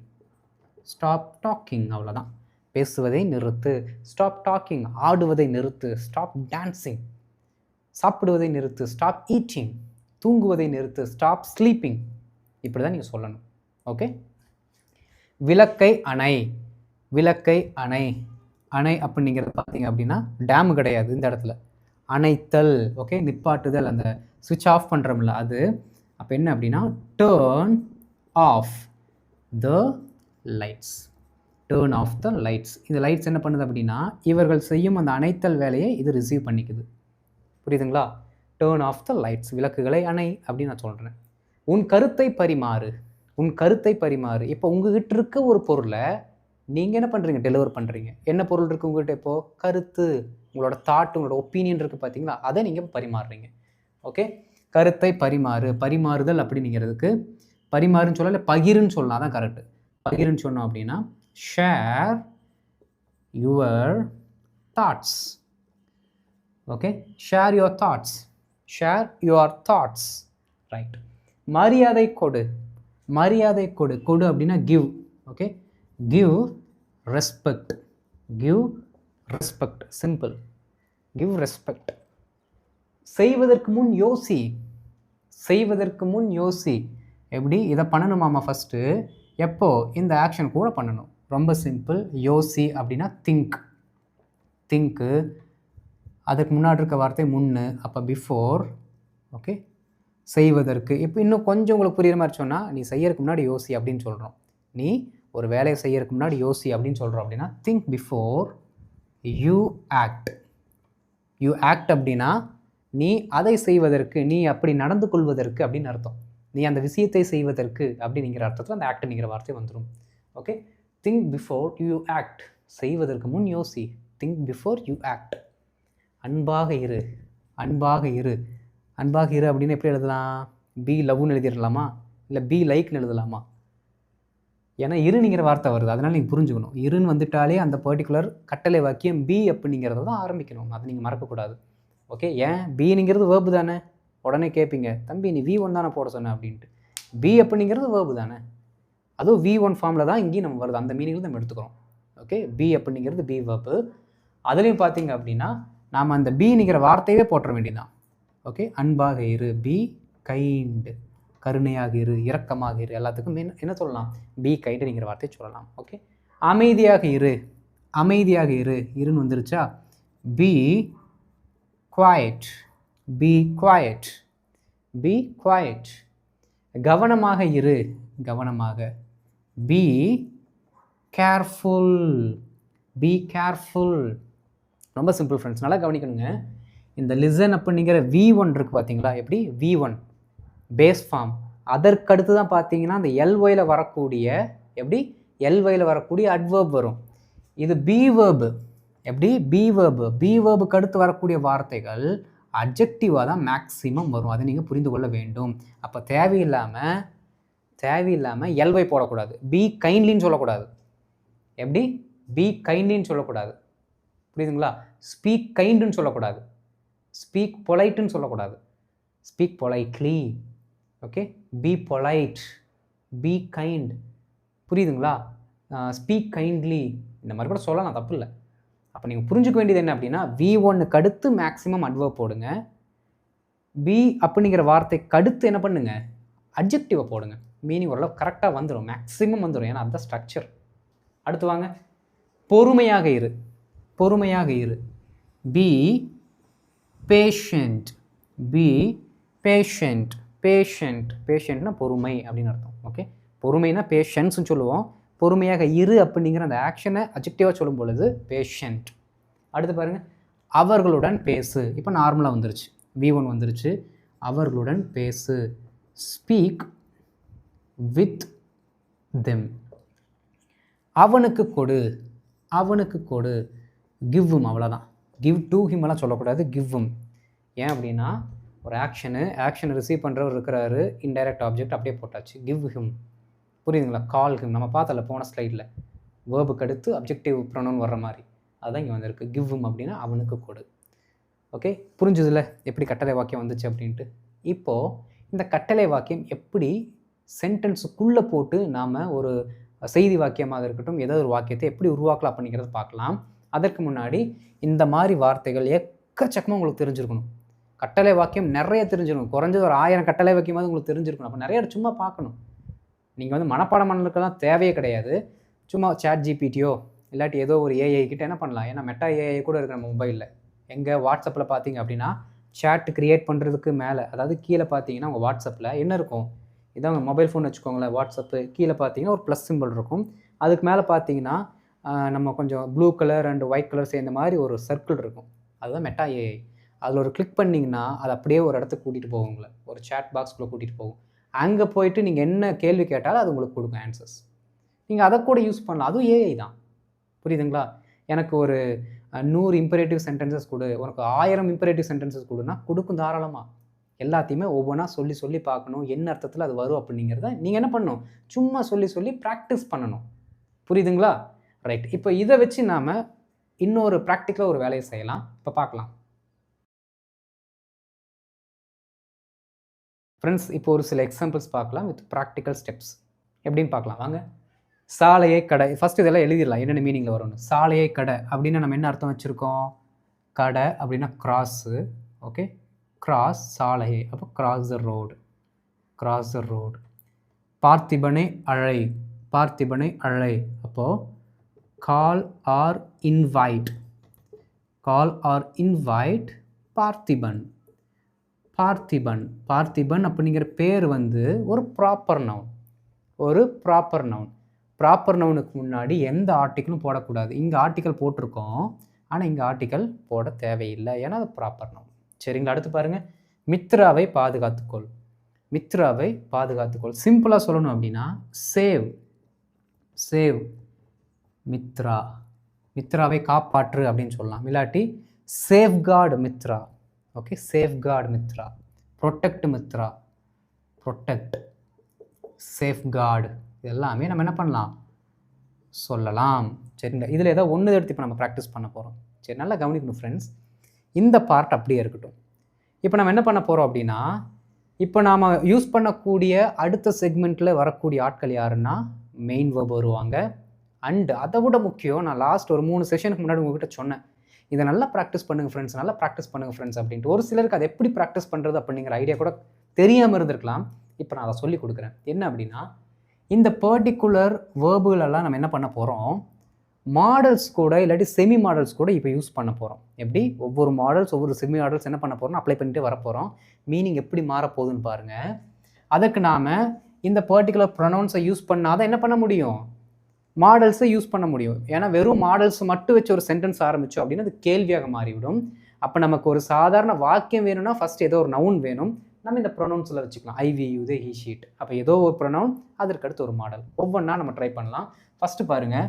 ஸ்டாப் டாக்கிங், அவ்வளோதான். பேசுவதை நிறுத்து, ஸ்டாப் டாக்கிங். ஆடுவதை நிறுத்து, ஸ்டாப் டான்சிங். சாப்பிடுவதை நிறுத்து, ஸ்டாப் ஈட்டிங். தூங்குவதை நிறுத்து, ஸ்டாப் ஸ்லீப்பிங். இப்படி தான் நீங்கள் சொல்லணும். ஓகே, விளக்கை அணை, விளக்கை அணை. அணை அப்படிங்கிறது பார்த்தீங்க அப்படின்னா டேமு கிடையாது இந்த இடத்துல, அணைத்தல். ஓகே, நிப்பாட்டுதல், அந்த சுவிட்ச் ஆஃப் பண்ணுறோம்ல அது. அப்போ என்ன அப்படின்னா turn off the lights, turn off the lights. இந்த லைட்ஸ் என்ன பண்ணுது அப்படின்னா இவர்கள் செய்யும் அந்த அணைத்தல் வேலையை இது ரிசீவ் பண்ணிக்குது. புரியுதுங்களா? டேர்ன் ஆஃப் த லைட்ஸ், விளக்குகளை அணை அப்படின்னு நான் சொல்கிறேன். உன் கருத்தை பரிமாறு, உன் கருத்தை பரிமாறு. இப்போ உங்ககிட்ட இருக்க ஒரு பொருளை நீங்கள் என்ன பண்ணுறீங்க? டெலிவர் பண்ணுறீங்க. என்ன பொருள் இருக்குது உங்கள்கிட்ட? இப்போது கருத்து, உங்களோட தாட், உங்களோட ஒப்பீனியன் இருக்குது பார்த்தீங்களா, அதை நீங்கள் பரிமாறுறீங்க. ஓகே, கருத்தை பரிமாறு. பரிமாறுதல் அப்படிங்கிறதுக்கு பரிமாறுன்னு சொல்லலை, பகிருன்னு சொல்லலாம், அதான் கரெக்டு. பகிருன்னு சொன்னோம் அப்படின்னா share your thoughts. Okay, share your thoughts, share your thoughts. Right. மரியாதை கொடு, மரியாதை கொடு. கொடு அப்படின்னா give. Okay, give respect, give respect. Simple, give respect. செய்வதற்கு முன் யோசி, செய்வதற்கு முன் யோசி. எப்படி? இதை பண்ணணுமாமா ஃபஸ்ட்டு. எப்போ? இந்த ஆக்ஷன் கூட பண்ணணும். ரொம்ப சிம்பிள். யோசி அப்படின்னா திங்க், திங்க்கு. அதுக்கு முன்னாடி இருக்க வார்த்தை முன்னு, அப்போ பிஃபோர். ஓகே, செய்வதற்கு. இப்போ இன்னும் கொஞ்சம் உங்களுக்கு புரியுற மாதிரி சொன்னால் நீ செய்யறதுக்கு முன்னாடி யோசி அப்படின்னு சொல்கிறோம். நீ ஒரு வேலையை செய்யறதுக்கு முன்னாடி யோசி அப்படின்னு சொல்கிறோம் அப்படின்னா think before you act. You act அப்படின்னா நீ அதை செய்வதற்கு, நீ அப்படி நடந்து கொள்வதற்கு அப்படின்னு அர்த்தம். நீ அந்த விஷயத்தை செய்வதற்கு அப்படிங்கிற அர்த்தத்தில் அந்த ஆக்ட்ங்கிற வார்த்தை வந்துடும். Okay, think before you act. செய்வதற்கு முன் யோசி, திங்க் பிஃபோர் யூ ஆக்ட். அன்பாக இரு, அன்பாக இரு. அன்பாக இரு அப்படின்னு எப்படி எழுதலாம்? பி லவ்னு எழுதிடலாமா, இல்லை பி லைக்னு எழுதலாமா? ஏன்னா இருங்கிற வார்த்தை வருது, அதனால் நீங்கள் புரிஞ்சுக்கணும். இருன்னு வந்துட்டாலே அந்த பர்டிகுலர் கட்டளை வாக்கியம் பி அப்படிங்கிறத தான் ஆரம்பிக்கணும். அதை நீங்கள் மறக்கக்கூடாது. ஓகே, ஏன்? பிங்கிறது வேர்பு தானே. உடனே கேட்பீங்க, தம்பி நீ V1 தானே போட சொன்னேன் அப்படின்ட்டு. பி அப்படிங்கிறது வேர்பு தானே, அதுவும் V1 ஃபார்மில் தான் இங்கேயும் நம்ம வருது, அந்த மீனிங்கில் நம்ம எடுத்துக்கிறோம். ஓகே, பி அப்படிங்கிறது பி வேர்பு. அதுலேயும் பார்த்தீங்க அப்படின்னா நாம் அந்த பிங்கிற வார்த்தையே போட்டுற வேண்டியதான். ஓகே, அன்பாக இரு, பி கைண்டு. கருணையாக இரு, இரக்கமாக இரு. எல்லாத்துக்கும் என்ன சொல்லலாம்? பி கைண்டுங்கிற வார்த்தையை சொல்லலாம். ஓகே, அமைதியாக இரு, அமைதியாக இரு. இருன்னு வந்துருச்சா? Be quiet, be quiet, be quiet. கவனமாக இரு, கவனமாக. Be careful, be careful. ரொம்ப சிம்பிள் ஃப்ரெண்ட்ஸ், நல்லா கவனிக்கணுங்க. இந்த லிசன் அப்படிங்கிற V1 இருக்குது பார்த்தீங்களா, எப்படி V1 பேஸ் ஃபார்ம். அதற்கடுத்து தான் பார்த்தீங்கன்னா அந்த எல்ஒயில் வரக்கூடிய எப்படி எல்ஒயில் வரக்கூடிய அட்வர்ப் வரும். இது பி வேர்பு. எப்படி பி வேர்புக்கு அடுத்து வரக்கூடிய வார்த்தைகள் அட்ஜெக்டிவாக தான் மேக்ஸிமம் வரும். அதை நீங்கள் புரிந்து கொள்ள வேண்டும். அப்போ தேவையில்லாமல் எல்ஒய் போடக்கூடாது. பி கைண்ட்லின்னு சொல்லக்கூடாது. எப்படி பி கைண்ட்லின்னு சொல்லக்கூடாது. புரியுதுங்களா? ஸ்பீக் கைண்டுன்னு சொல்லக்கூடாது. ஸ்பீக் பொலைட்டுன்னு சொல்லக்கூடாது. Speak politely. Okay, B polite, be kind. புரியுதுங்களா? ஸ்பீக் கைண்ட்லி இந்த மாதிரி கூட சொல்லலாம், தப்பு இல்லை. அப்போ நீங்கள் புரிஞ்சுக்க வேண்டியது என்ன அப்படின்னா, V1க்கு அடுத்து மேக்ஸிமம் அட்வர்ப் போடுங்க. பி அப்படிங்கிற வார்த்தைக்கு அடுத்து என்ன பண்ணுங்க, அட்ஜெக்டிவை போடுங்க. மீனிங் ஓரளவு கரெக்டாக வந்துடும், மேக்ஸிமம் வந்துடும். ஏன்னா அதுதான் ஸ்ட்ரக்சர். அடுத்து வாங்க, பொறுமையாக இரு. பொறுமையாக இரு. Be patient. Be patient. பேஷண்ட்னா பொறுமை அப்படின்னு அர்த்தம். ஓகே, பொறுமைனா பேஷன்ஸ்னு சொல்லுவோம். பொறுமையாக இரு அப்படிங்கிற அந்த ஆக்ஷனை அட்ஜெக்டிவாக சொல்லும் பொழுது பேஷண்ட். அடுத்து பாருங்கள், அவர்களுடன் பேசு. இப்போ நார்மலாக வந்துருச்சு, V1 வந்துருச்சு. அவர்களுடன் பேசு. Speak with them. அவனுக்கு கொடு. அவனுக்கு கொடு. கிவ்வும். அவ்வளோதான். கிவ் டு ஹிம் எல்லாம் சொல்லக்கூடாது, கிவ்வும். ஏன் அப்படின்னா ஒரு ஆக்ஷனை ரிசீவ் பண்ணுறவர் இருக்கிறாரு, இன்டைரக்ட் ஆப்ஜெக்ட் அப்படியே போட்டாச்சு, கிவ் ஹிம். புரியுதுங்களா? கால் ஹிம் நம்ம பார்த்தல போன ஸ்லைடில், வேர்புக்கு அடுத்து அப்ஜெக்டிவ் ப்ரொனவுன் வர்ற மாதிரி. அதுதான் இங்கே வந்திருக்கு. கிவ் ஹிம் அப்படின்னா அவனுக்கு கொடு. ஓகே, புரிஞ்சுதுல எப்படி கட்டளை வாக்கியம் வந்துச்சு அப்படின்ட்டு. இப்போது இந்த கட்டளை வாக்கியம் எப்படி சென்டென்ஸுக்குள்ளே போட்டு நாம் ஒரு செய்தி வாக்கியமாக இருக்கட்டும், ஏதோ ஒரு வாக்கியத்தை எப்படி உருவாக்கலாம் அப்படிங்கிறத பார்க்கலாம். அதற்கு முன்னாடி இந்த மாதிரி வார்த்தைகள் எக்கச்சக்கமாக உங்களுக்கு தெரிஞ்சிருக்கணும். கட்டளை வாக்கியம் நிறைய தெரிஞ்சிருக்கணும். குறைஞ்சது ஒரு 1000 கட்டளை வாக்கியமாவது உங்களுக்கு தெரிஞ்சிருக்கணும். அப்போ நிறைய சும்மா பார்க்கணும். நீங்கள் வந்து மனப்பாடம் பண்ணலுக்கெல்லாம் தேவையே கிடையாது. சும்மா ChatGPTயோ இல்லாட்டி ஏதோ ஒரு ஏஐ கிட்ட என்ன பண்ணலாம். ஏன்னா மெட்டா ஏஐ கூட இருக்குது நம்ம மொபைலில். எங்கள் வாட்ஸ்அப்பில் பார்த்தீங்க அப்படின்னா சேட் க்ரியேட் பண்ணுறதுக்கு மேலே, அதாவது கீழே பார்த்தீங்கன்னா உங்கள் வாட்ஸ்அப்பில் என்ன இருக்கும், இதான் உங்கள் மொபைல் ஃபோன் வச்சுக்கோங்களேன். வாட்ஸ்அப்பு கீழே பார்த்தீங்கன்னா ஒரு ப்ளஸ் சிம்பிள் இருக்கும். அதுக்கு மேலே பார்த்தீங்கன்னா நம்ம கொஞ்சம் blue colour and white colour சேர்ந்த மாதிரி ஒரு சர்க்கிள் இருக்கும். அதுதான் மெட்டா ஏஐ. அதில் ஒரு கிளிக் பண்ணிங்கன்னா அது அப்படியே ஒரு இடத்துக்கு கூட்டிகிட்டு போகும். உங்களை ஒரு சேட் பாக்ஸ்குள்ளே கூட்டிகிட்டு போகும். அங்கே போயிட்டு நீங்கள் என்ன கேள்வி கேட்டாலும் அது உங்களுக்கு கொடுக்கும் ஆன்சர்ஸ். நீங்கள் அதை கூட யூஸ் பண்ணலாம். அதுவும் ஏஐ தான். புரியுதுங்களா? எனக்கு ஒரு 100 இம்பரேட்டிவ் சென்டென்சஸ் கொடு, உனக்கு 1000 இம்பரேட்டிவ் சென்டென்சஸ் கொடுன்னா கொடுக்கும் தாராளமாக. எல்லாத்தையுமே ஒவ்வொன்றா சொல்லி பார்க்கணும், என்ன அர்த்தத்தில் அது வரும் அப்படிங்கிறத நீங்கள் என்ன பண்ணணும், சும்மா சொல்லி ப்ராக்டிஸ் பண்ணணும். புரியுதுங்களா? ரைட். இப்போ இதை வச்சு நாம் இன்னொரு ப்ராக்டிக்கலாக ஒரு வேலையை செய்யலாம். இப்போ பார்க்கலாம் ஃப்ரெண்ட்ஸ். இப்போ ஒரு சில எக்ஸாம்பிள்ஸ் பார்க்கலாம் வித் ப்ராக்டிக்கல் ஸ்டெப்ஸ். எப்படின்னு பார்க்கலாம் வாங்க. சாலையை கடை. ஃபஸ்ட் இதெல்லாம் எழுதிடலாம் என்னென்ன மீனிங்கில் வரும்னு. சாலையை கடை அப்படின்னா நம்ம என்ன அர்த்தம் வச்சுருக்கோம், கடை அப்படின்னா கிராஸு. ஓகே, கிராஸ் சாலையை, அப்போ cross the road. Cross the road. பார்த்திபனை அழை. பார்த்திபனை அழை, அப்போது call or invite. Call or invite Parthiban. Parthiban அப்படிங்கிற பேர் வந்து ஒரு ப்ராப்பர் நவுன். ஒரு ப்ராப்பர் நவுன். ப்ராப்பர் நவுனுக்கு முன்னாடி எந்த ஆர்டிக்கிளும் போடக்கூடாது. இங்கே ஆர்டிக்கல் போட்டிருக்கோம், ஆனால் இங்கே ஆர்டிக்கல் போட தேவையில்லை, ஏன்னா அது ப்ராப்பர் நவுன். சரிங்களா? அடுத்து பாருங்கள், மித்ராவை பாதுகாத்துக்கொள். மித்ராவை பாதுகாத்துக்கொள். சிம்பிளாக சொல்லணும் அப்படின்னா சேவ். சேவ் மித்ரா. மித்ராவை காப்பாற்று அப்படின்னு சொல்லலாம். இல்லாட்டி safeguard Mitra. Okay, safeguard Mitra. Protect Mitra. Protect, safeguard, இதெல்லாமே நம்ம என்ன பண்ணலாம், சொல்லலாம். சரிங்களா? இதில் ஏதாவது ஒன்று எடுத்து இப்போ நம்ம ப்ராக்டிஸ் பண்ண போகிறோம். சரி, நல்லா கவனிக்கணும் ஃப்ரெண்ட்ஸ். இந்த பார்ட் அப்படியே இருக்கட்டும். இப்போ நம்ம என்ன பண்ண போகிறோம் அப்படின்னா, இப்போ நாம் யூஸ் பண்ணக்கூடிய அடுத்த செக்மெண்ட்டில் வரக்கூடிய ஆட்கள் யாருன்னா மெயின் வேர்ப் வருவாங்க. அண்டு அதை விட முக்கியம், நான் லாஸ்ட் ஒரு 3 செஷனுக்கு முன்னாடி உங்கள்கிட்ட சொன்னேன், இதை நல்லா ப்ராக்டிஸ் பண்ணுங்கள் ஃப்ரெண்ட்ஸ், நல்லா ப்ராக்டிஸ் பண்ணுங்கள் ஃப்ரெண்ட்ஸ் அப்படின்ட்டு. ஒரு சிலருக்கு அது எப்படி ப்ராக்டிஸ் பண்ணுறது அப்படிங்கிற ஐடியா கூட தெரியாமல் இருந்திருக்கலாம். இப்போ நான் அதை சொல்லி கொடுக்குறேன். என்ன அப்படின்னா, இந்த பர்டிகுலர் வேர்புகளெல்லாம் நம்ம என்ன பண்ண போகிறோம், மாடல்ஸ் கூட இல்லாட்டி செமி மாடல்ஸ் கூட இப்போ யூஸ் பண்ண போகிறோம். எப்படி ஒவ்வொரு மாடல்ஸ் ஒவ்வொரு செமி மாடல்ஸ் என்ன பண்ண போகிறோம், அப்ளை பண்ணிட்டு வரப்போகிறோம். மீனிங் எப்படி மாறப்போகுதுன்னு பாருங்கள். அதுக்கு நாம் இந்த பர்டிகுலர் ப்ரொனவுன்ஸை யூஸ் பண்ணாதான் என்ன பண்ண முடியும், மாடல்ஸை யூஸ் பண்ண முடியும். ஏன்னா வெறும் மாடல்ஸ் மட்டும் வச்சு ஒரு சென்டென்ஸ் ஆரம்பித்தோம் அப்படின்னா அது கேள்வியாக மாறிவிடும். அப்போ நமக்கு ஒரு சாதாரண வாக்கியம் வேணும்னா ஃபஸ்ட் ஏதோ ஒரு நவுன் வேணும். நம்ம இந்த ப்ரொனவுன்ஸில் வச்சுக்கலாம். I we you they he she it. அப்போ ஏதோ ஒரு ப்ரொனவுன், அதற்கு அடுத்து ஒரு மாடல். ஒவ்வொன்றா நம்ம ட்ரை பண்ணலாம். ஃபஸ்ட்டு பாருங்கள்,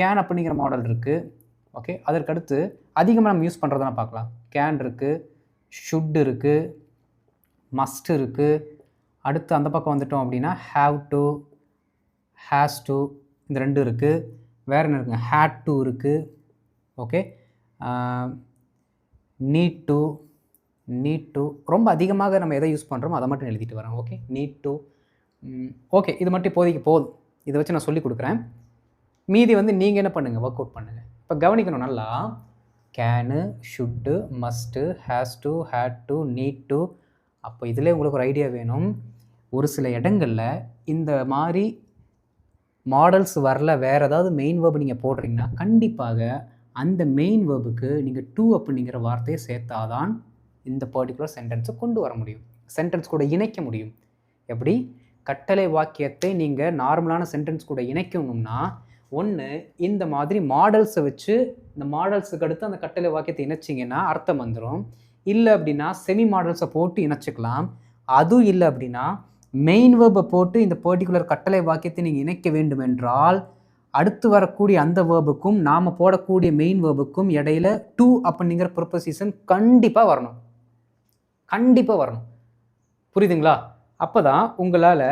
கேன் அப்படிங்கிற மாடல் இருக்குது. ஓகே, அதற்கடுத்து அதிகமாக நம்ம யூஸ் பண்ணுறதுனா பார்க்கலாம். கேன் இருக்குது, ஷுட் இருக்குது, மஸ்ட் இருக்குது. அடுத்து அந்த பக்கம் வந்துட்டோம் அப்படின்னா ஹேவ் டு, ஹேஸ் டு, இந்த 2 இருக்குது. வேறு என்ன இருக்குங்க, ஹேட் டு இருக்குது. Okay, need to, need to. ரொம்ப அதிகமாக நம்ம எதை யூஸ் பண்ணுறோமோ அதை மட்டும் எழுதிட்டு வரேன். Okay, need to. ஓகே, இது மட்டும் இப்போதைக்கு போதும். இதை வச்சு நான் சொல்லி கொடுக்குறேன். மீதி வந்து நீங்கள் என்ன பண்ணுங்கள், ஒர்க் அவுட் பண்ணுங்கள். இப்போ கவனிக்கணும் நல்லா. Can, should, must, has to, had to, need to. அப்போ இதில் உங்களுக்கு ஒரு ஐடியா வேணும். ஒரு சில இடங்களில் இந்த மாதிரி மாடல்ஸ் வரல, வேறு ஏதாவது மெயின் வேர்பு நீங்கள் போடுறீங்கன்னா கண்டிப்பாக அந்த மெயின் வேர்புக்கு நீங்கள் டு அப்படிங்கிற வார்த்தையை சேர்த்தாதான் இந்த பர்டிகுலர் சென்டென்ஸை கொண்டு வர முடியும், சென்டென்ஸ் கூட இணைக்க முடியும். எப்படி கட்டளை வாக்கியத்தை நீங்கள் நார்மலான சென்டென்ஸ் கூட இணைக்கணும்னா, ஒன்று இந்த மாதிரி மாடல்ஸை வச்சு இந்த மாடல்ஸுக்கு அடுத்து அந்த கட்டளை வாக்கியத்தை இணைச்சிங்கன்னா அர்த்தம் வந்துடும். இல்லை அப்படின்னா செமி மாடல்ஸை போட்டு இணைச்சிக்கலாம். அதுவும் இல்லை அப்படின்னா மெயின் வேர்பை போட்டு இந்த பர்டிகுலர் கட்டளை வாக்கியத்தை நீங்கள் இணைக்க வேண்டும் என்றால் அடுத்து வரக்கூடிய அந்த வேர்புக்கும் நாம் போடக்கூடிய மெயின் வேர்புக்கும் இடையில டு அப்படிங்கிற ப்ரிப்போசிஷன் கண்டிப்பாக வரணும், கண்டிப்பாக வரணும். புரியுதுங்களா? அப்போ தான் உங்களால்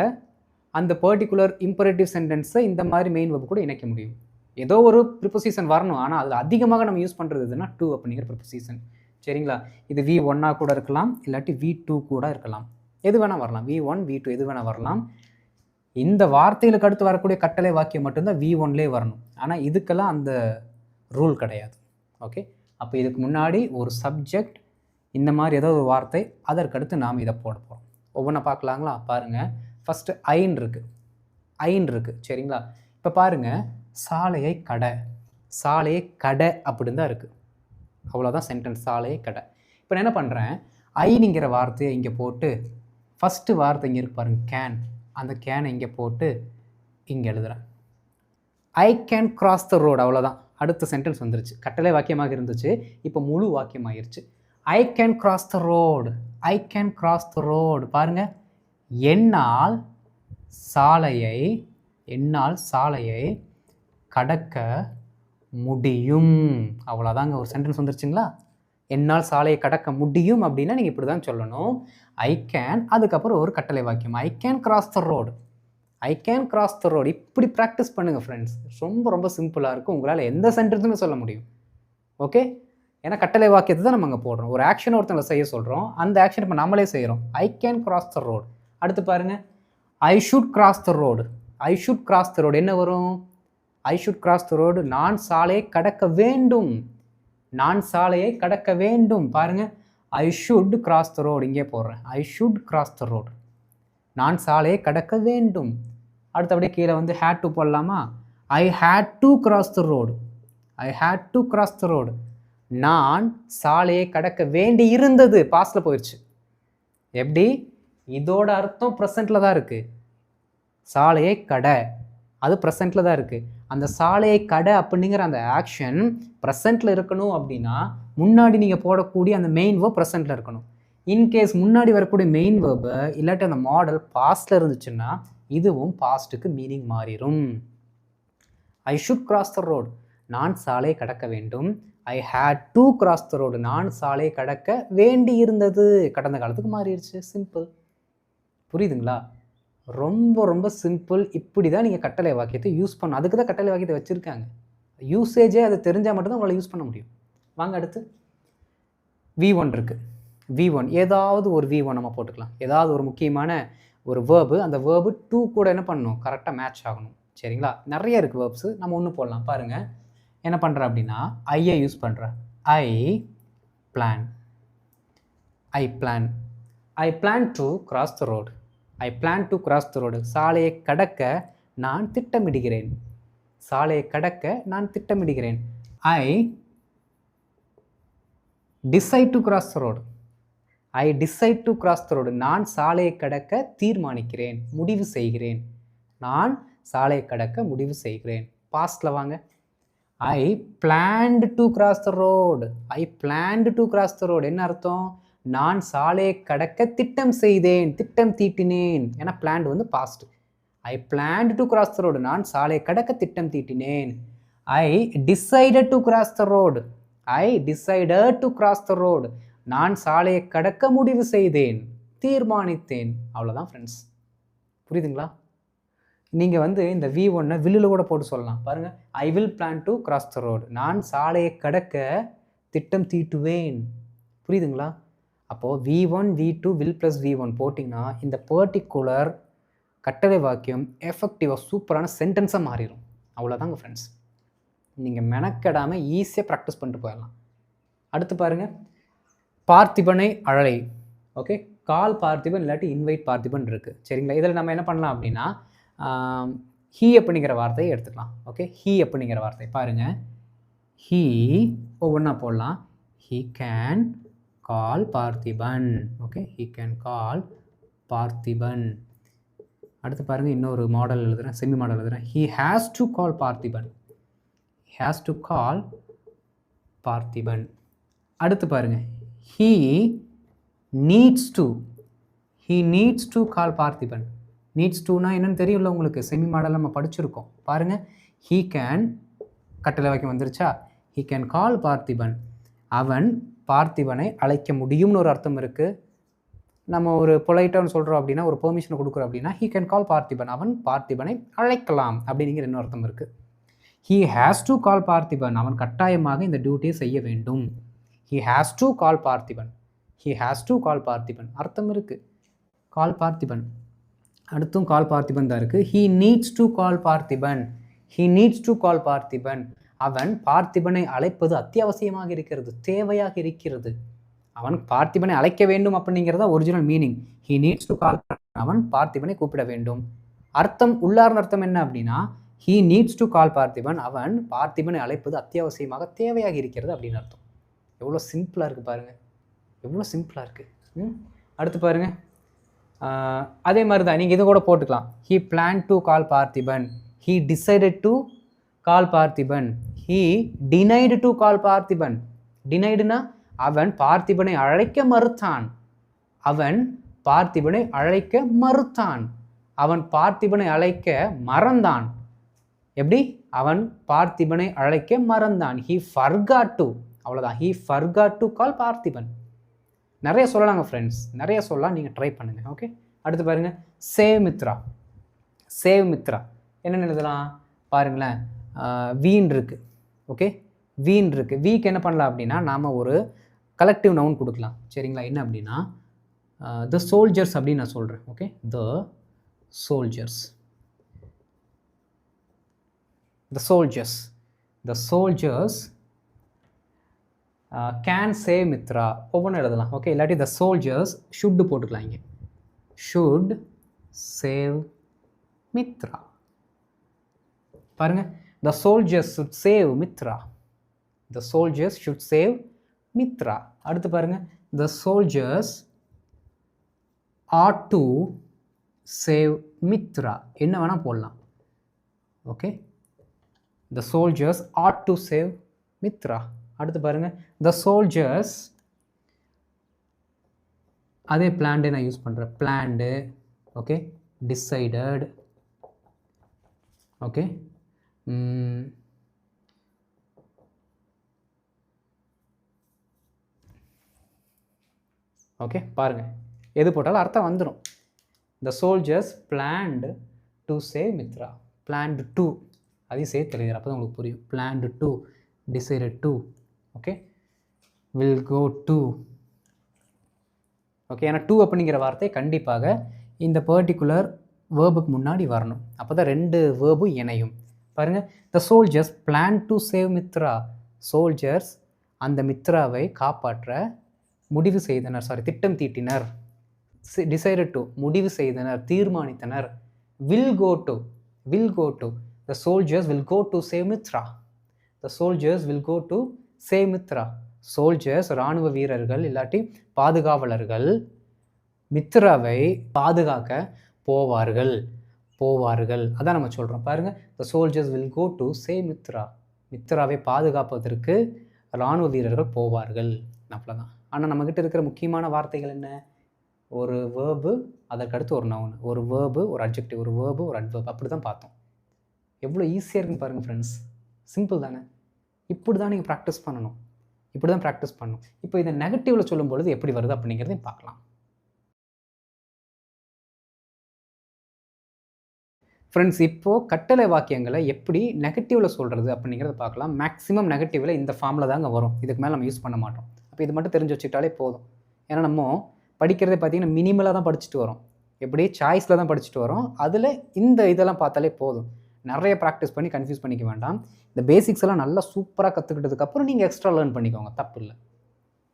அந்த பர்டிகுலர் இம்பரேட்டிவ் சென்டென்ஸை இந்த மாதிரி மெயின் வேர்பு கூட இணைக்க முடியும். ஏதோ ஒரு ப்ரிப்போசிஷன் வரணும். ஆனால் அதில் அதிகமாக நம்ம யூஸ் பண்ணுறது எதுனா டு அப்படிங்கிற ப்ரிப்போசிஷன். சரிங்களா? இது V1 கூட இருக்கலாம், இல்லாட்டி V2 கூட இருக்கலாம், எது வேணால் வரலாம். V1, V2 எது வேணால் வரலாம். இந்த வார்த்தைகளுக்கு அடுத்து வரக்கூடிய கட்டளை வாக்கியம் மட்டும்தான் V1லே வரணும். ஆனால் இதுக்கெல்லாம் அந்த ரூல் கிடையாது. ஓகே, அப்போ இதுக்கு முன்னாடி ஒரு சப்ஜெக்ட், இந்த மாதிரி ஏதோ ஒரு வார்த்தை, அதற்கடுத்து நாம் இதை போட போகிறோம். ஒவ்வொன்றா பார்க்கலாங்களா? பாருங்கள், ஃபஸ்ட்டு ஐன் இருக்குது, ஐன் இருக்குது. சரிங்களா? இப்போ பாருங்கள், சாலையை கடை, சாலையை கடை அப்படின்னு தான் இருக்குது. அவ்வளோதான் சென்டென்ஸ், சாலையை கடை. இப்போ நான் என்ன பண்ணுறேன், ஐனுங்கிற வார்த்தையை இங்கே போட்டு ஃபஸ்ட்டு வார்த்தை இங்கே இருக்கு பாருங்கள், கேன், அந்த கேனை இங்கே போட்டு இங்கே எழுதுகிறேன். I can cross the road. அவ்வளோதான், அடுத்த சென்டென்ஸ் வந்துருச்சு. கட்டளை வாக்கியமாக இருந்துச்சு, இப்போ முழு வாக்கியமாகிருச்சு. I can cross the road, I can cross the road. பாருங்கள், என்னால் சாலையை, என்னால் சாலையை கடக்க முடியும். அவ்வளோதாங்க, ஒரு சென்டென்ஸ் வந்துருச்சுங்களா? என்னால் சாலையை கடக்க முடியும் அப்படின்னா நீங்கள் இப்படி தான் சொல்லணும். ஐ கேன், அதுக்கப்புறம் ஒரு கட்டளை வாக்கியம், ஐ can cross the road, I can cross the road. இப்படி ப்ராக்டிஸ் பண்ணுங்கள் ஃப்ரெண்ட்ஸ். ரொம்ப ரொம்ப சிம்பிளாக இருக்கும். உங்களால் எந்த சென்டென்ஸுமே சொல்ல முடியும். ஓகே, ஏன்னா கட்டளை வாக்கியத்தை தான் நம்ம அங்கே போடுறோம். ஒரு ஆக்ஷன் ஒருத்தங்களை செய்ய சொல்கிறோம், அந்த ஆக்ஷன் இப்போ நம்மளே செய்கிறோம். ஐ கேன் கிராஸ் த ரோடு. அடுத்து பாருங்கள், ஐ should cross the road, I should cross the road. என்ன வரும்? ஐ ஷுட் கிராஸ் த ரோடு, நான் சாலையை கடக்க வேண்டும், நான் சாலையை கடக்க வேண்டும். பாருங்கள், ஐ ஷுட் கிராஸ் த ரோடு இங்கே போடுறேன். ஐ ஷுட் கிராஸ் த ரோடு, நான் சாலையை கடக்க வேண்டும். அடுத்து அப்படியே கீழே வந்து ஹேட் டு போடலாமா? I had to cross the road, I had to cross the road, நான் சாலையை கடக்க வேண்டி இருந்தது. பாஸ்டில் போயிடுச்சு. எப்படி? இதோட அர்த்தம் ப்ரெசண்ட்டில் தான் இருக்குது. சாலையை கடை, அது ப்ரெசண்ட்டில் தான் இருக்குது. அந்த சாலையை கடை அப்படிங்கிற அந்த ஆக்ஷன் ப்ரெசண்ட்டில் இருக்கணும் அப்படின்னா முன்னாடி நீங்கள் போடக்கூடிய அந்த மெயின் வேர்ப் ப்ரெசண்ட்டில் இருக்கணும். இன்கேஸ் முன்னாடி வரக்கூடிய மெயின் வேர்பு இல்லாட்டி அந்த மாடல் பாஸ்டில் இருந்துச்சுன்னா இதுவும் பாஸ்ட்டுக்கு மீனிங் மாறிடும். I should cross the road, நான் சாலையை கடக்க வேண்டும். I had to cross the road, நான் சாலையை கடக்க வேண்டி இருந்தது. கடந்த காலத்துக்கு மாறிடுச்சு. சிம்பிள். புரியுதுங்களா? ரொம்ப ரொம்ப சிம்பிள். இப்படி தான் நீங்கள் கட்டளை வாக்கியத்தை யூஸ் பண்ணணும். அதுக்கு தான் கட்டளை வாக்கியத்தை வச்சுருக்காங்க. யூசேஜே அது தெரிஞ்சால் மட்டும்தான் உங்களால் யூஸ் பண்ண முடியும். வாங்க அடுத்து V1 இருக்குது. V1 ஏதாவது ஒரு V1 நம்ம போட்டுக்கலாம். ஏதாவது ஒரு முக்கியமான ஒரு வேர்பு, அந்த வேர்பு டு கூட என்ன பண்ணணும், கரெக்டாக மேட்ச் ஆகணும். சரிங்களா? நிறைய இருக்குது வேர்ப்ஸு, நம்ம ஒன்று போடலாம். பாருங்கள், என்ன பண்ணுறேன் அப்படின்னா ஐயை யூஸ் பண்ணுறேன். I plan, I plan, I plan to cross the road, I plan to cross the road. சாலையை கடக்க நான் திட்டமிடுகிறேன், சாலையை கடக்க நான் திட்டமிடுகிறேன். I decide to cross the road, I decide to cross the road. நான் சாலையை கடக்க தீர்மானிக்கிறேன், முடிவு செய்கிறேன். நான் சாலையை கடக்க முடிவு செய்கிறேன். பாஸ்டில் வாங்க, I planned to cross the road. I planned to cross the road என்ன அர்த்தம்? நான் சாலையை கடக்க திட்டம் செய்தேன், திட்டம் தீட்டினேன். ஏன்னா பிளான்டு வந்து past. I planned to cross the road. நான் சாலையை கடக்க திட்டம் தீட்டினேன். I decided to cross the road. I decided to cross the road. நான் சாலையை கடக்க முடிவு செய்தேன், தீர்மானித்தேன். அவ்வளோதான் ஃப்ரெண்ட்ஸ். புரியுதுங்களா? நீங்கள் வந்து இந்த V1 வில்லில் கூட போட்டு சொல்லலாம். பாருங்கள், I will plan to cross the road. நான் சாலையை கடக்க திட்டம் தீட்டுவேன். புரியுதுங்களா? அப்போது V1 V2 will plus V1 போட்டிங்கன்னா இந்த பர்டிகுலர் கட்டளை வாக்கியம் எஃபெக்டிவாக சூப்பரான சென்டென்ஸாக மாறிடும். அவ்வளோதாங்க ஃப்ரெண்ட்ஸ். நீங்கள் மெனக்கெடாமல் ஈஸியாக ப்ராக்டிஸ் பண்ணிட்டு போயிடலாம். அடுத்து பாருங்கள், பார்த்திபனை அழை. ஓகே, கால் பார்த்திபன் இல்லாட்டி இன்வைட் பார்த்திபன் இருக்குது. சரிங்களா? இதில் நம்ம என்ன பண்ணலாம் அப்படின்னா ஹீ அப்படிங்கிற வார்த்தையை எடுத்துக்கலாம். ஓகே, ஹீ அப்படிங்கிற வார்த்தை பாருங்கள். ஹீ ஒவ்வொன்றா போடலாம். He can call Parthiban. Okay, he can call Parthiban. அடுத்து பாருங்கள், இன்னொரு மாடல் எழுதுகிறேன், செமி மாடல் எழுதுகிறேன். He has to call Parthiban. Has to call Parthiban. அடுத்து பாருங்கள், he needs to. He needs to call Parthiban. Needs டூனா என்னன்னு தெரியும்ல உங்களுக்கு, செமி மாடல் நம்ம படிச்சிருக்கோம். பாருங்கள், ஹீ கேன் கட்டளை வாக்கியம் வந்துருச்சா? He can call Parthiban. அவன் பார்த்திபனை அழைக்க முடியும்னு ஒரு அர்த்தம் இருக்குது. நம்ம ஒரு பொலைட்டாக சொல்கிறோம் அப்படின்னா, ஒரு பெர்மிஷனை கொடுக்குறோம் அப்படின்னா, ஹீ கேன் கால் பார்த்திபன். அவன் பார்த்திபனை அழைக்கலாம் அப்படிங்கிற இன்னொரு அர்த்தம் இருக்குது. He has to call Parthiban. அவன் கட்டாயமாக இந்த டியூட்டியை செய்ய வேண்டும். He has to call Parthiban. He has to call Parthiban அர்த்தம் இருக்குது. கால் பார்த்திபன். அடுத்தும் கால் பார்த்திபன் தான் இருக்குது. He needs to call Parthiban. He needs to call Parthiban. அவன் பார்த்திபனை அழைப்பது அத்தியாவசியமாக இருக்கிறது, தேவையாக இருக்கிறது. அவன் பார்த்திபனை அழைக்க வேண்டும் அப்படிங்கிறதா original meaning. He needs to கால். அவன் பார்த்திபனை கூப்பிட வேண்டும். அர்த்தம், உள்ளார்ந்த அர்த்தம் என்ன அப்படின்னா, he needs to call Parthiban. அவன் பார்த்திபனை அழைப்பது அத்தியாவசியமாக, தேவையாக இருக்கிறது அப்படின்னு அர்த்தம். எவ்வளோ சிம்பிளாக இருக்குது பாருங்கள், எவ்வளோ சிம்பிளாக இருக்குது. அடுத்து பாருங்கள், அதே மாதிரி தான் நீங்கள் இது கூட போட்டுக்கலாம். He plan to call Parthiban. He decided to call Parthiban. He denied to call Parthiban. டினைடுனா அவன் பார்த்திபனை அழைக்க மறுத்தான். அவன் பார்த்திபனை அழைக்க மறுத்தான். அவன் பார்த்திபனை அழைக்க மறந்தான். எப்படி? அவன் பார்த்திபனை அழைக்க மறந்தான். He forgot to. அவ்வளோதான், he forgot to call Parthiban. நிறைய சொல்லலாங்க ஃப்ரெண்ட்ஸ், நிறைய சொல்லலாம், நீங்கள் ட்ரை பண்ணுங்கள். ஓகே, அடுத்து பாருங்கள், சேவ் மித்ரா. சேவ் மித்ரா என்னென்னு எழுதலாம் பாருங்களேன். வீன் இருக்குது. ஓகே, வீன் இருக்குது. வீக்கு என்ன பண்ணலாம் அப்படின்னா, நாம் ஒரு கலெக்டிவ் நவுன் கொடுக்கலாம். சரிங்களா? என்ன அப்படின்னா, த சோல்ஜர்ஸ் அப்படின்னு நான் சொல்கிறேன். Okay, the soldiers. The soldiers. The soldiers can save Mitra. ஒவ்வொன்றும் எழுதலாம். ஓகே, இல்லாட்டி த சோல்ஜர்ஸ் ஷுட் போட்டுக்கலாம். இங்கே ஷுட் சேவ் மித்ரா. பாருங்கள், the soldiers should save Mitra. The soldiers should save Mitra. அடுத்து பாருங்கள், the soldiers had to save Mitra. என்ன வேணால் போடலாம். Okay, the soldiers had to save Mitra. அடுத்து பாருங்கள், த சோல்ஜர்ஸ், அதே பிளான்டு நான் யூஸ் பண்ணுறேன். Planned. Okay, decided. Okay, okay பாருங்கள், எது போட்டாலும் அர்த்தம் வந்துடும். The soldiers planned to save Mitra. Planned to அதையும் சேர்த்து எழுதுகிற அப்போ தான் உங்களுக்கு புரியும். Planned to, decided to. Okay, will go to. Okay, ஏன்னா டூ அப்படிங்கிற வார்த்தை கண்டிப்பாக இந்த பர்டிகுலர் வேர்புக்கு முன்னாடி வரணும். அப்போ தான் ரெண்டு வேர்பும் இணையும். பாருங்கள், the soldiers plan to save Mitra. Soldiers அந்த மித்ராவை காப்பாற்ற முடிவு செய்தனர். திட்டம் தீட்டினர். டிசைடட் டு முடிவு செய்தனர், தீர்மானித்தனர். Will go to, will go to. The soldiers will go to save Mitra. The soldiers will go to save Mitra. Soldiers இராணுவ வீரர்கள் இல்லாட்டி பாதுகாவலர்கள் மித்ராவை பாதுகாக்க போவார்கள். போவார்கள் அதான் நம்ம சொல்கிறோம். பாருங்கள், the soldiers will go to save Mitra. மித்ராவை பாதுகாப்பதற்கு இராணுவ வீரர்கள் போவார்கள். அவ்வளோதான். ஆனால் நம்மக்கிட்ட இருக்கிற முக்கியமான வார்த்தைகள் என்ன? ஒரு வேர்பு, அதற்கடுத்து ஒரு நவுன், ஒரு வேர்பு, ஒரு அட்ஜெக்டிவ், ஒரு வேர்பு, ஒரு அட்வர்ப், அப்படி தான் பார்த்தோம். எவ்வளோ ஈஸியாக இருக்குன்னு பாருங்கள் ஃப்ரெண்ட்ஸ். சிம்பிள் தானே? இப்படி தான் நீங்கள் ப்ராக்டிஸ் பண்ணணும். இப்படி தான் ப்ராக்டிஸ் பண்ணணும். இப்போ இதை நெகட்டிவில் சொல்லும் பொழுது எப்படி வருது அப்படிங்கிறதையும் பார்க்கலாம். ஃப்ரெண்ட்ஸ், இப்போது கட்டளை வாக்கியங்களை எப்படி நெகட்டிவில் சொல்கிறது அப்படிங்கிறத பார்க்கலாம். மேக்ஸிமம் நெகட்டிவில் இந்த ஃபார்மில் தாங்க வரும். இதுக்கு மேலே நம்ம யூஸ் பண்ண மாட்டோம். அப்போ இது மட்டும் தெரிஞ்சு வச்சுக்கிட்டாலே போதும். ஏன்னா நம்ம படிக்கிறதே பார்த்திங்கன்னா மினிமலாக தான் படிச்சுட்டு வரோம். எப்படி சாய்ஸில் தான் படிச்சுட்டு வரோம். அதில் இந்த இதெல்லாம் பார்த்தாலே போதும். நிறைய ப்ராக்டிஸ் பண்ணி கன்ஃபியூஸ் பண்ணிக்க வேண்டாம். இந்த பேசிக்ஸ் எல்லாம் நல்லா சூப்பராக கற்றுக்கிட்டதுக்கப்புறம் நீங்கள் எக்ஸ்ட்ரா லேர்ன் பண்ணிக்கோங்க, தப்பு இல்லை.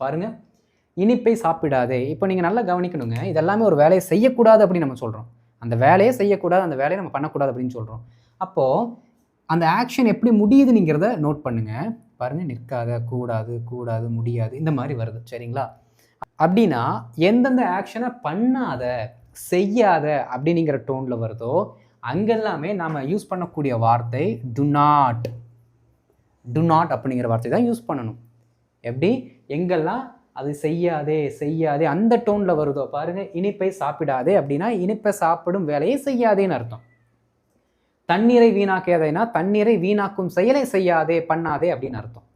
பாருங்கள், இனிப்பை சாப்பிடாதே. இப்போ நீங்கள் நல்லா கவனிக்கணுங்க. இதெல்லாமே ஒரு வேலையை செய்யக்கூடாது அப்படின்னு நம்ம சொல்கிறோம். அந்த வேலையை செய்யக்கூடாது, அந்த வேலையை நம்ம பண்ணக்கூடாது அப்படின்னு சொல்கிறோம். அப்போது அந்த ஆக்ஷன் எப்படி முடியுதுங்கிறத நோட் பண்ணுங்கள். பாருங்கள், நிற்காத, கூடாது, கூடாது, முடியாது, இந்த மாதிரி வருது. சரிங்களா? அப்படின்னா எந்தெந்த ஆக்ஷனை பண்ணாத, செய்யாத அப்படிங்கிற டோனில் வருதோ அங்கெல்லாமே நாம் யூஸ் பண்ணக்கூடிய வார்த்தை டு நாட். டு நாட் அப்படிங்கிற வார்த்தை தான் யூஸ் பண்ணணும். எப்படி? எங்கெல்லாம் அது செய்யாதே, செய்யாதே அந்த டோனில் வருதோ பாருங்கள். இனிப்பை சாப்பிடாதே அப்படின்னா இனிப்பை சாப்பிடும் வேலையை செய்யாதேன்னு அர்த்தம். தண்ணீரை வீணாக்காதேனா தண்ணீரை வீணாக்கும் செயலை செய்யாதே, பண்ணாதே அப்படின்னு அர்த்தம்.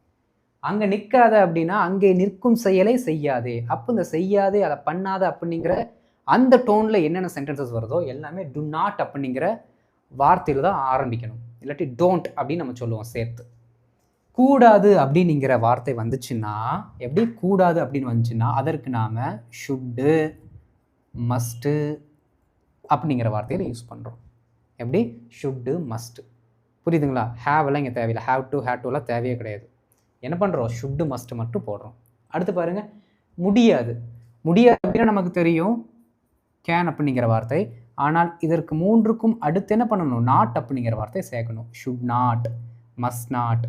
அங்கே நிற்காத அப்படின்னா அங்கே நிற்கும் செயலை செய்யாதே. அப்போ இந்த செய்யாதே, அதை பண்ணாத அப்படிங்கிற அந்த டோனில் என்னென்ன சென்டென்சஸ் வருதோ எல்லாமே டு நாட் அப்படிங்கிற வார்த்தையில் தான் ஆரம்பிக்கணும். இல்லாட்டி டோன்ட் அப்படின்னு நம்ம சொல்லுவோம் சேர்த்து. கூடாது அப்படிங்கிற வார்த்தை வந்துச்சுன்னா, எப்படி கூடாது அப்படின்னு வந்துச்சுன்னா அதற்கு நாம் ஷுட்டு, மஸ்ட்டு அப்படிங்கிற வார்த்தையில் யூஸ் பண்ணுறோம். எப்படி? Should, must. புரியுதுங்களா? ஹேவெல்லாம் இங்கே தேவையில்லை. ஹேவ் டு, ஹேவ் டுலாம் தேவையே கிடையாது. என்ன பண்ணுறோம்? ஷுட்டு, மஸ்ட்டு மட்டும் போடுறோம். அடுத்து பாருங்கள், முடியாது. முடியாது அப்படின்னா நமக்கு தெரியும் கேன் அப்படிங்கிற வார்த்தை. ஆனால் இதற்கு மூன்றுக்கும் அடுத்து என்ன பண்ணணும்? நாட் அப்படிங்கிற வார்த்தை சேர்க்கணும். Should not, must not,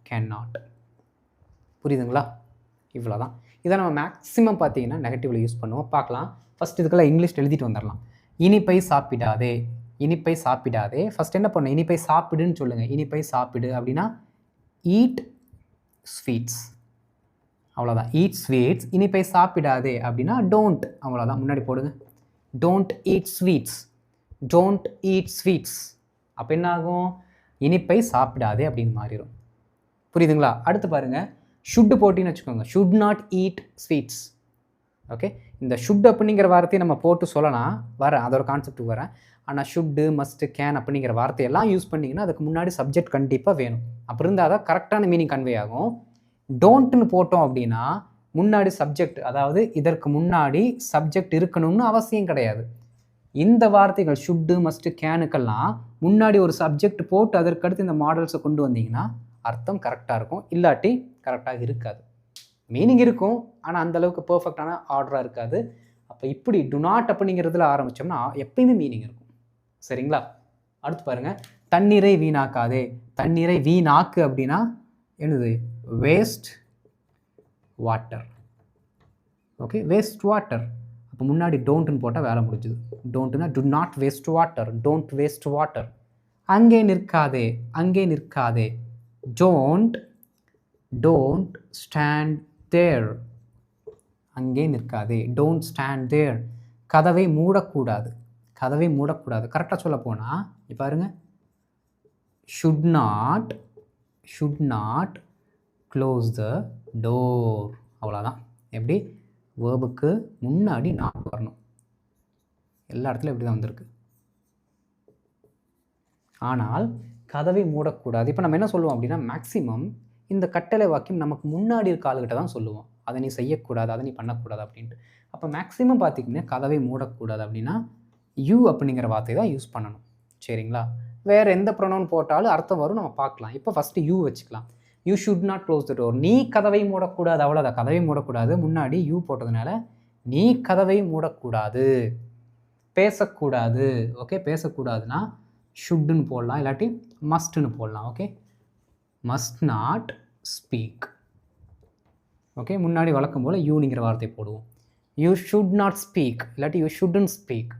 can not. புரியுதுங்களா? இவ்வளோ தான். இதை நம்ம மேக்ஸிமம் பார்த்தீங்கன்னா நெகட்டிவில் யூஸ் பண்ணுவோம். பார்க்கலாம். ஃபஸ்ட் இதுக்கெல்லாம் இங்கிலீஷ் எழுதிட்டு வந்துடலாம். இனிப்பை சாப்பிடாதே, இனிப்பை சாப்பிடாதே. ஃபஸ்ட் என்ன பண்ணணும்? இனிப்பை சாப்பிடுன்னு சொல்லுங்கள். இனிப்பை சாப்பிடு அப்படின்னா ஈட் ஸ்வீட்ஸ். அவ்வளோதான். Eat sweets. இனிப்பை சாப்பிடாதே அப்படின்னா டோன்ட். அவ்வளோதான். முன்னாடி போடுங்க. Don't eat sweets. Don't eat sweets. அப்போ என்ன ஆகும்? இனிப்பை சாப்பிடாதே அப்படின்னு மாறிடும். புரியுதுங்களா? அடுத்து பாருங்கள், ஷுட்டு போட்டின்னு வச்சுக்கோங்க. Should not eat sweets. Okay, இந்த ஷுட் அப்படிங்கிற வார்த்தையை நம்ம போட்டு சொல்லலாம். வரேன், அதோட கான்செப்ட்டுக்கு வரேன். ஆனால் ஷுட்டு, மஸ்ட்டு, கேன் அப்படிங்கிற வார்த்தையெல்லாம் யூஸ் பண்ணிங்கன்னா அதுக்கு முன்னாடி சப்ஜெக்ட் கண்டிப்பாக வேணும். அப்போ இருந்தால் தான் கரெக்டான மீனிங் கன்வே ஆகும். டோன்ட்னு போட்டோம் அப்படின்னா முன்னாடி சப்ஜெக்ட், அதாவது இதற்கு முன்னாடி சப்ஜெக்ட் இருக்கணும்னு அவசியம் கிடையாது. இந்த வார்த்தைகள் ஷுட்டு, மஸ்ட்டு, கேனுக்கெல்லாம் முன்னாடி ஒரு சப்ஜெக்ட் போட்டு அதற்கடுத்து இந்த மாடல்ஸை கொண்டு வந்தீங்கன்னா அர்த்தம் கரெக்டாக இருக்கும். இல்லாட்டி கரெக்டாக இருக்காது. மீனிங் இருக்கும், ஆனால் அந்தளவுக்கு பர்ஃபெக்டான ஆர்டராக இருக்காது. அப்போ இப்படி டு நாட் அப்படிங்கிறதுல ஆரம்பித்தோம்னா எப்பயுமே மீனிங் இருக்கும். சரிங்களா? அடுத்து பாருங்கள், தண்ணீரை வீணாக்காதே. தண்ணீரை வீணாக்கு அப்படின்னா என்னது? Waste water. Okay, waste water. அப்போ முன்னாடி டோன்ட்னு போட்டால் வேலை முடிஞ்சுது. டோன்ட்னா do not waste water. Don't waste water. அங்கே நிற்காதே, அங்கே நிற்காதே. Don't don't stand there. அங்கே நிற்காதே. டோன்ட் ஸ்டாண்ட் தேர். கதவை மூடக்கூடாது. கதவை மூடக்கூடாது. கரெக்டாக சொல்ல போனால் இப்போ பாருங்க, should not close the door. அவ்வளோதான். எப்படி? வேர்புக்கு முன்னாடி நாட் வரணும். எல்லா இடத்துலையும் இப்படி தான் வந்திருக்கு. ஆனால் கதவை மூடக்கூடாது. இப்போ நம்ம என்ன சொல்லுவோம் அப்படின்னா, மேக்ஸிமம் இந்த கட்டளை வாக்கியம் நமக்கு முன்னாடி இருக்க ஆளுகிட்ட தான் சொல்லுவோம். அதை நீ செய்யக்கூடாது, அதை நீ பண்ணக்கூடாது அப்படின்ட்டு. அப்போ மேக்ஸிமம் பார்த்திங்கன்னா கதவை மூடக்கூடாது அப்படின்னா யூ அப்படிங்கிற வார்த்தை தான் யூஸ் பண்ணணும். சரிங்களா? வேறு எந்த ப்ரொனவுன் போட்டாலும் அர்த்தம் வரும், நம்ம பார்க்கலாம். இப்போ ஃபஸ்ட்டு யூ வச்சுக்கலாம். You should not close the door. நீ கதவை மூடக்கூடாது. அவ்வளோதான். கதவை மூடக்கூடாது. முன்னாடி யூ போட்டதுனால நீ கதவை மூடக்கூடாது. பேசக்கூடாது. ஓகே, பேசக்கூடாதுன்னா ஷுட்டுன்னு போடலாம், இல்லாட்டி மஸ்ட்டுன்னு போடலாம். Okay, must not speak. Okay, முன்னாடி வழக்கம் போல் யூனிங்கிற வார்த்தை போடுவோம். யூ ஷுட் நாட் ஸ்பீக், இல்லாட்டி you shouldn't speak.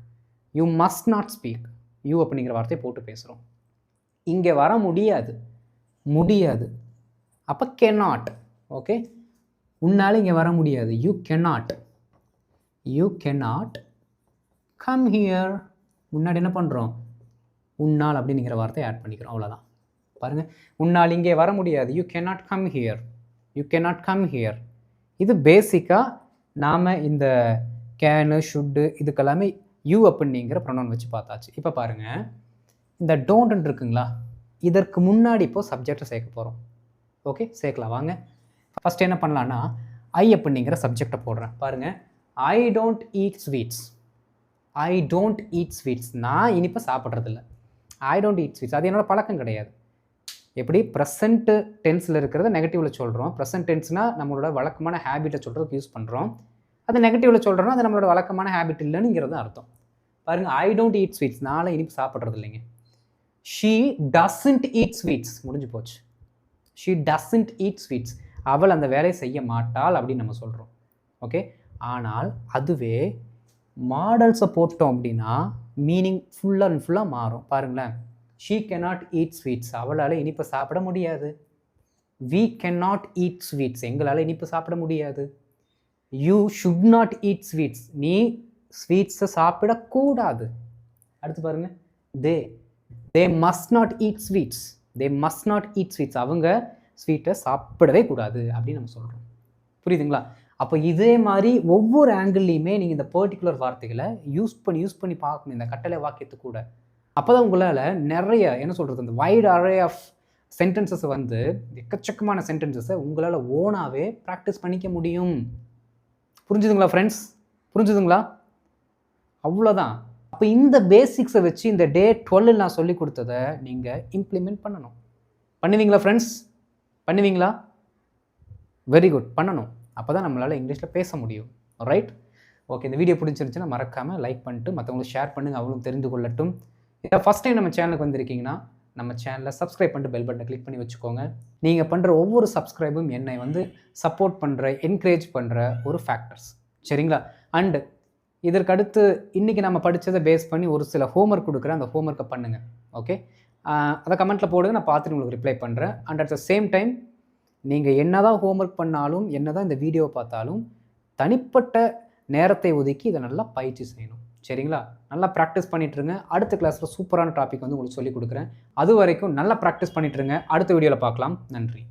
You must not speak. You அப்படிங்கிற வார்த்தையை போட்டு பேசுகிறோம். இங்கே வர முடியாது. முடியாது. அப்போ cannot. ஓகே, உன்னால் இங்கே வர முடியாது. You cannot come here. முன்னாடி என்ன பண்ணுறோம்? உன்னால் அப்படிங்கிற வார்த்தையை ஆட் பண்ணிக்கிறோம். அவ்வளோதான். பாருங்கள், உன்னால் இங்கே வர முடியாது. You cannot come here. இது பேசிக்காக நாம் இந்த கேனு ஷுட்டு இதுக்கெல்லாமே யூ அப்படிங்கிற ப்ரொனவுன் வச்சு பார்த்தாச்சு. இப்போ பாருங்கள், இந்த டோன்ட்னு இருக்குங்களா, இதற்கு முன்னாடி இப்போ சப்ஜெக்டை சேர்க்க போகிறோம். ஓகே, சேர்க்கலாம் வாங்க. ஃபஸ்ட் என்ன பண்ணலான்னா, ஐ அப்படிங்கிற சப்ஜெக்டை போடுறேன். பாருங்கள், ஐ டோன்ட் ஈட் ஸ்வீட்ஸ். நான் இனிப்பை சாப்பிட்றதில்ல. ஐ டோன்ட் ஈட் ஸ்வீட்ஸ், அது என்னோட பழக்கம் கிடையாது. எப்படி ப்ரெசன்ட் டென்ஸில் இருக்கிறத நெகட்டிவில் சொல்கிறோம். ப்ரெசன்ட் டென்ஸ்னால் நம்மளோட வழக்கமான ஹேபிட்டை சொல்கிறதுக்கு யூஸ் பண்ணுறோம். அது நெகட்டிவில் சொல்கிறோன்னா அது நம்மளோட வழக்கமான ஹேபிட் இல்லைங்கிறது அர்த்தம். பாருங்கள், ஐ டோன்ட் ஈட் ஸ்வீட்ஸ், நாளை இனிப்பு சாப்பிட்றது இல்லைங்க. ஷீ டசன்ட் ஈட் ஸ்வீட்ஸ், முடிஞ்சு போச்சு. ஷீ டசன்ட் ஈட் ஸ்வீட்ஸ், அவள் அந்த வேலையை செய்ய மாட்டாள் அப்படின்னு நம்ம சொல்கிறோம். ஓகே, ஆனால் அதுவே மாடல்ஸை போட்டோம் அப்படின்னா மீனிங் ஃபுல்லாக மாறும். பாருங்களேன், ஷீ cannot eat ஸ்வீட்ஸ், அவளால் இனிப்பு சாப்பிட முடியாது. we cannot eat ஸ்வீட்ஸ், எங்களால் இனிப்பு சாப்பிட முடியாது. you should not eat sweets, நீ ஸ்வீட்ஸை சாப்பிடக்கூடாது. அடுத்து பாருங்கள், they must not eat sweets, அவங்க ஸ்வீட்டை சாப்பிடவே கூடாது அப்படின்னு நம்ம சொல்கிறோம். புரியுதுங்களா? அப்போ இதே மாதிரி ஒவ்வொரு ஆங்கிள்லையுமே நீங்கள் இந்த பர்டிகுலர் வார்த்தைகளை யூஸ் பண்ணி பார்க்கணும் இந்த கட்டளை வாக்கியத்து கூட. அப்போ தான் உங்களால் நிறைய என்ன சொல்கிறது, இந்த வைட் அரே ஆஃப் சென்டென்சஸ் வந்து எக்கச்சக்கமான சென்டென்சஸை உங்களால் ஓனாகவே ப்ராக்டிஸ் பண்ணிக்க முடியும். புரிஞ்சுதுங்களா ஃப்ரெண்ட்ஸ்? புரிஞ்சுதுங்களா? அவ்வளோதான். அப்போ இந்த பேசிக்ஸை வச்சு இந்த டே 12 நான் சொல்லி கொடுத்ததை நீங்கள் இம்ப்ளிமெண்ட் பண்ணணும். பண்ணுவீங்களா ஃப்ரெண்ட்ஸ்? பண்ணுவீங்களா? வெரி குட், பண்ணணும். அப்போ தான் நம்மளால் இங்கிலீஷில் பேச முடியும். ரைட்? ஓகே, இந்த வீடியோ பிடிச்சிருந்துச்சுன்னா மறக்காமல் லைக் பண்ணிட்டு மற்றவங்களுக்கு ஷேர் பண்ணுங்கள், அவங்களும் தெரிந்து கொள்ளட்டும். இதை ஃபஸ்ட் டைம் நம்ம சேனலுக்கு வந்திருக்கீங்கன்னா நம்ம சேனலை சப்ஸ்கிரைப் பண்ணிட்டு பெல் பட்டனை கிளிக் பண்ணி வச்சுக்கோங்க. நீங்கள் பண்ணுற ஒவ்வொரு சப்ஸ்கிரைபும் என்னை வந்து சப்போர்ட் பண்ணுற, என்கரேஜ் பண்ணுற ஒரு ஃபேக்டர்ஸ். சரிங்களா? அண்டு இதற்கடுத்து இன்றைக்கி நம்ம படித்ததை பேஸ் பண்ணி ஒரு சில ஹோம்ஒர்க் கொடுக்குறேன், அந்த ஹோம்ஒர்க்கை பண்ணுங்கள். ஓகே, அதை கமெண்ட்டில் போடுங்க, நான் பார்த்துட்டு உங்களுக்கு ரிப்ளை பண்ணுறேன். And at the same time நீங்கள் என்ன தான் ஹோம்ஒர்க் பண்ணாலும், என்ன தான் இந்த வீடியோவை பார்த்தாலும் தனிப்பட்ட நேரத்தை ஒதுக்கி இதை நல்லா பயிற்சி செய்யணும். சரிங்களா? நல்லா ப்ராக்டிஸ் பண்ணிட்டுருங்க. அடுத்த கிளாஸில் சூப்பரான டாபிக் வந்து உங்களுக்கு சொல்லிக் கொடுக்குறேன். அது வரைக்கும் நல்லா ப்ராக்டிஸ் பண்ணிட்டுருங்க. அடுத்த வீடியோவில் பார்க்கலாம். நன்றி.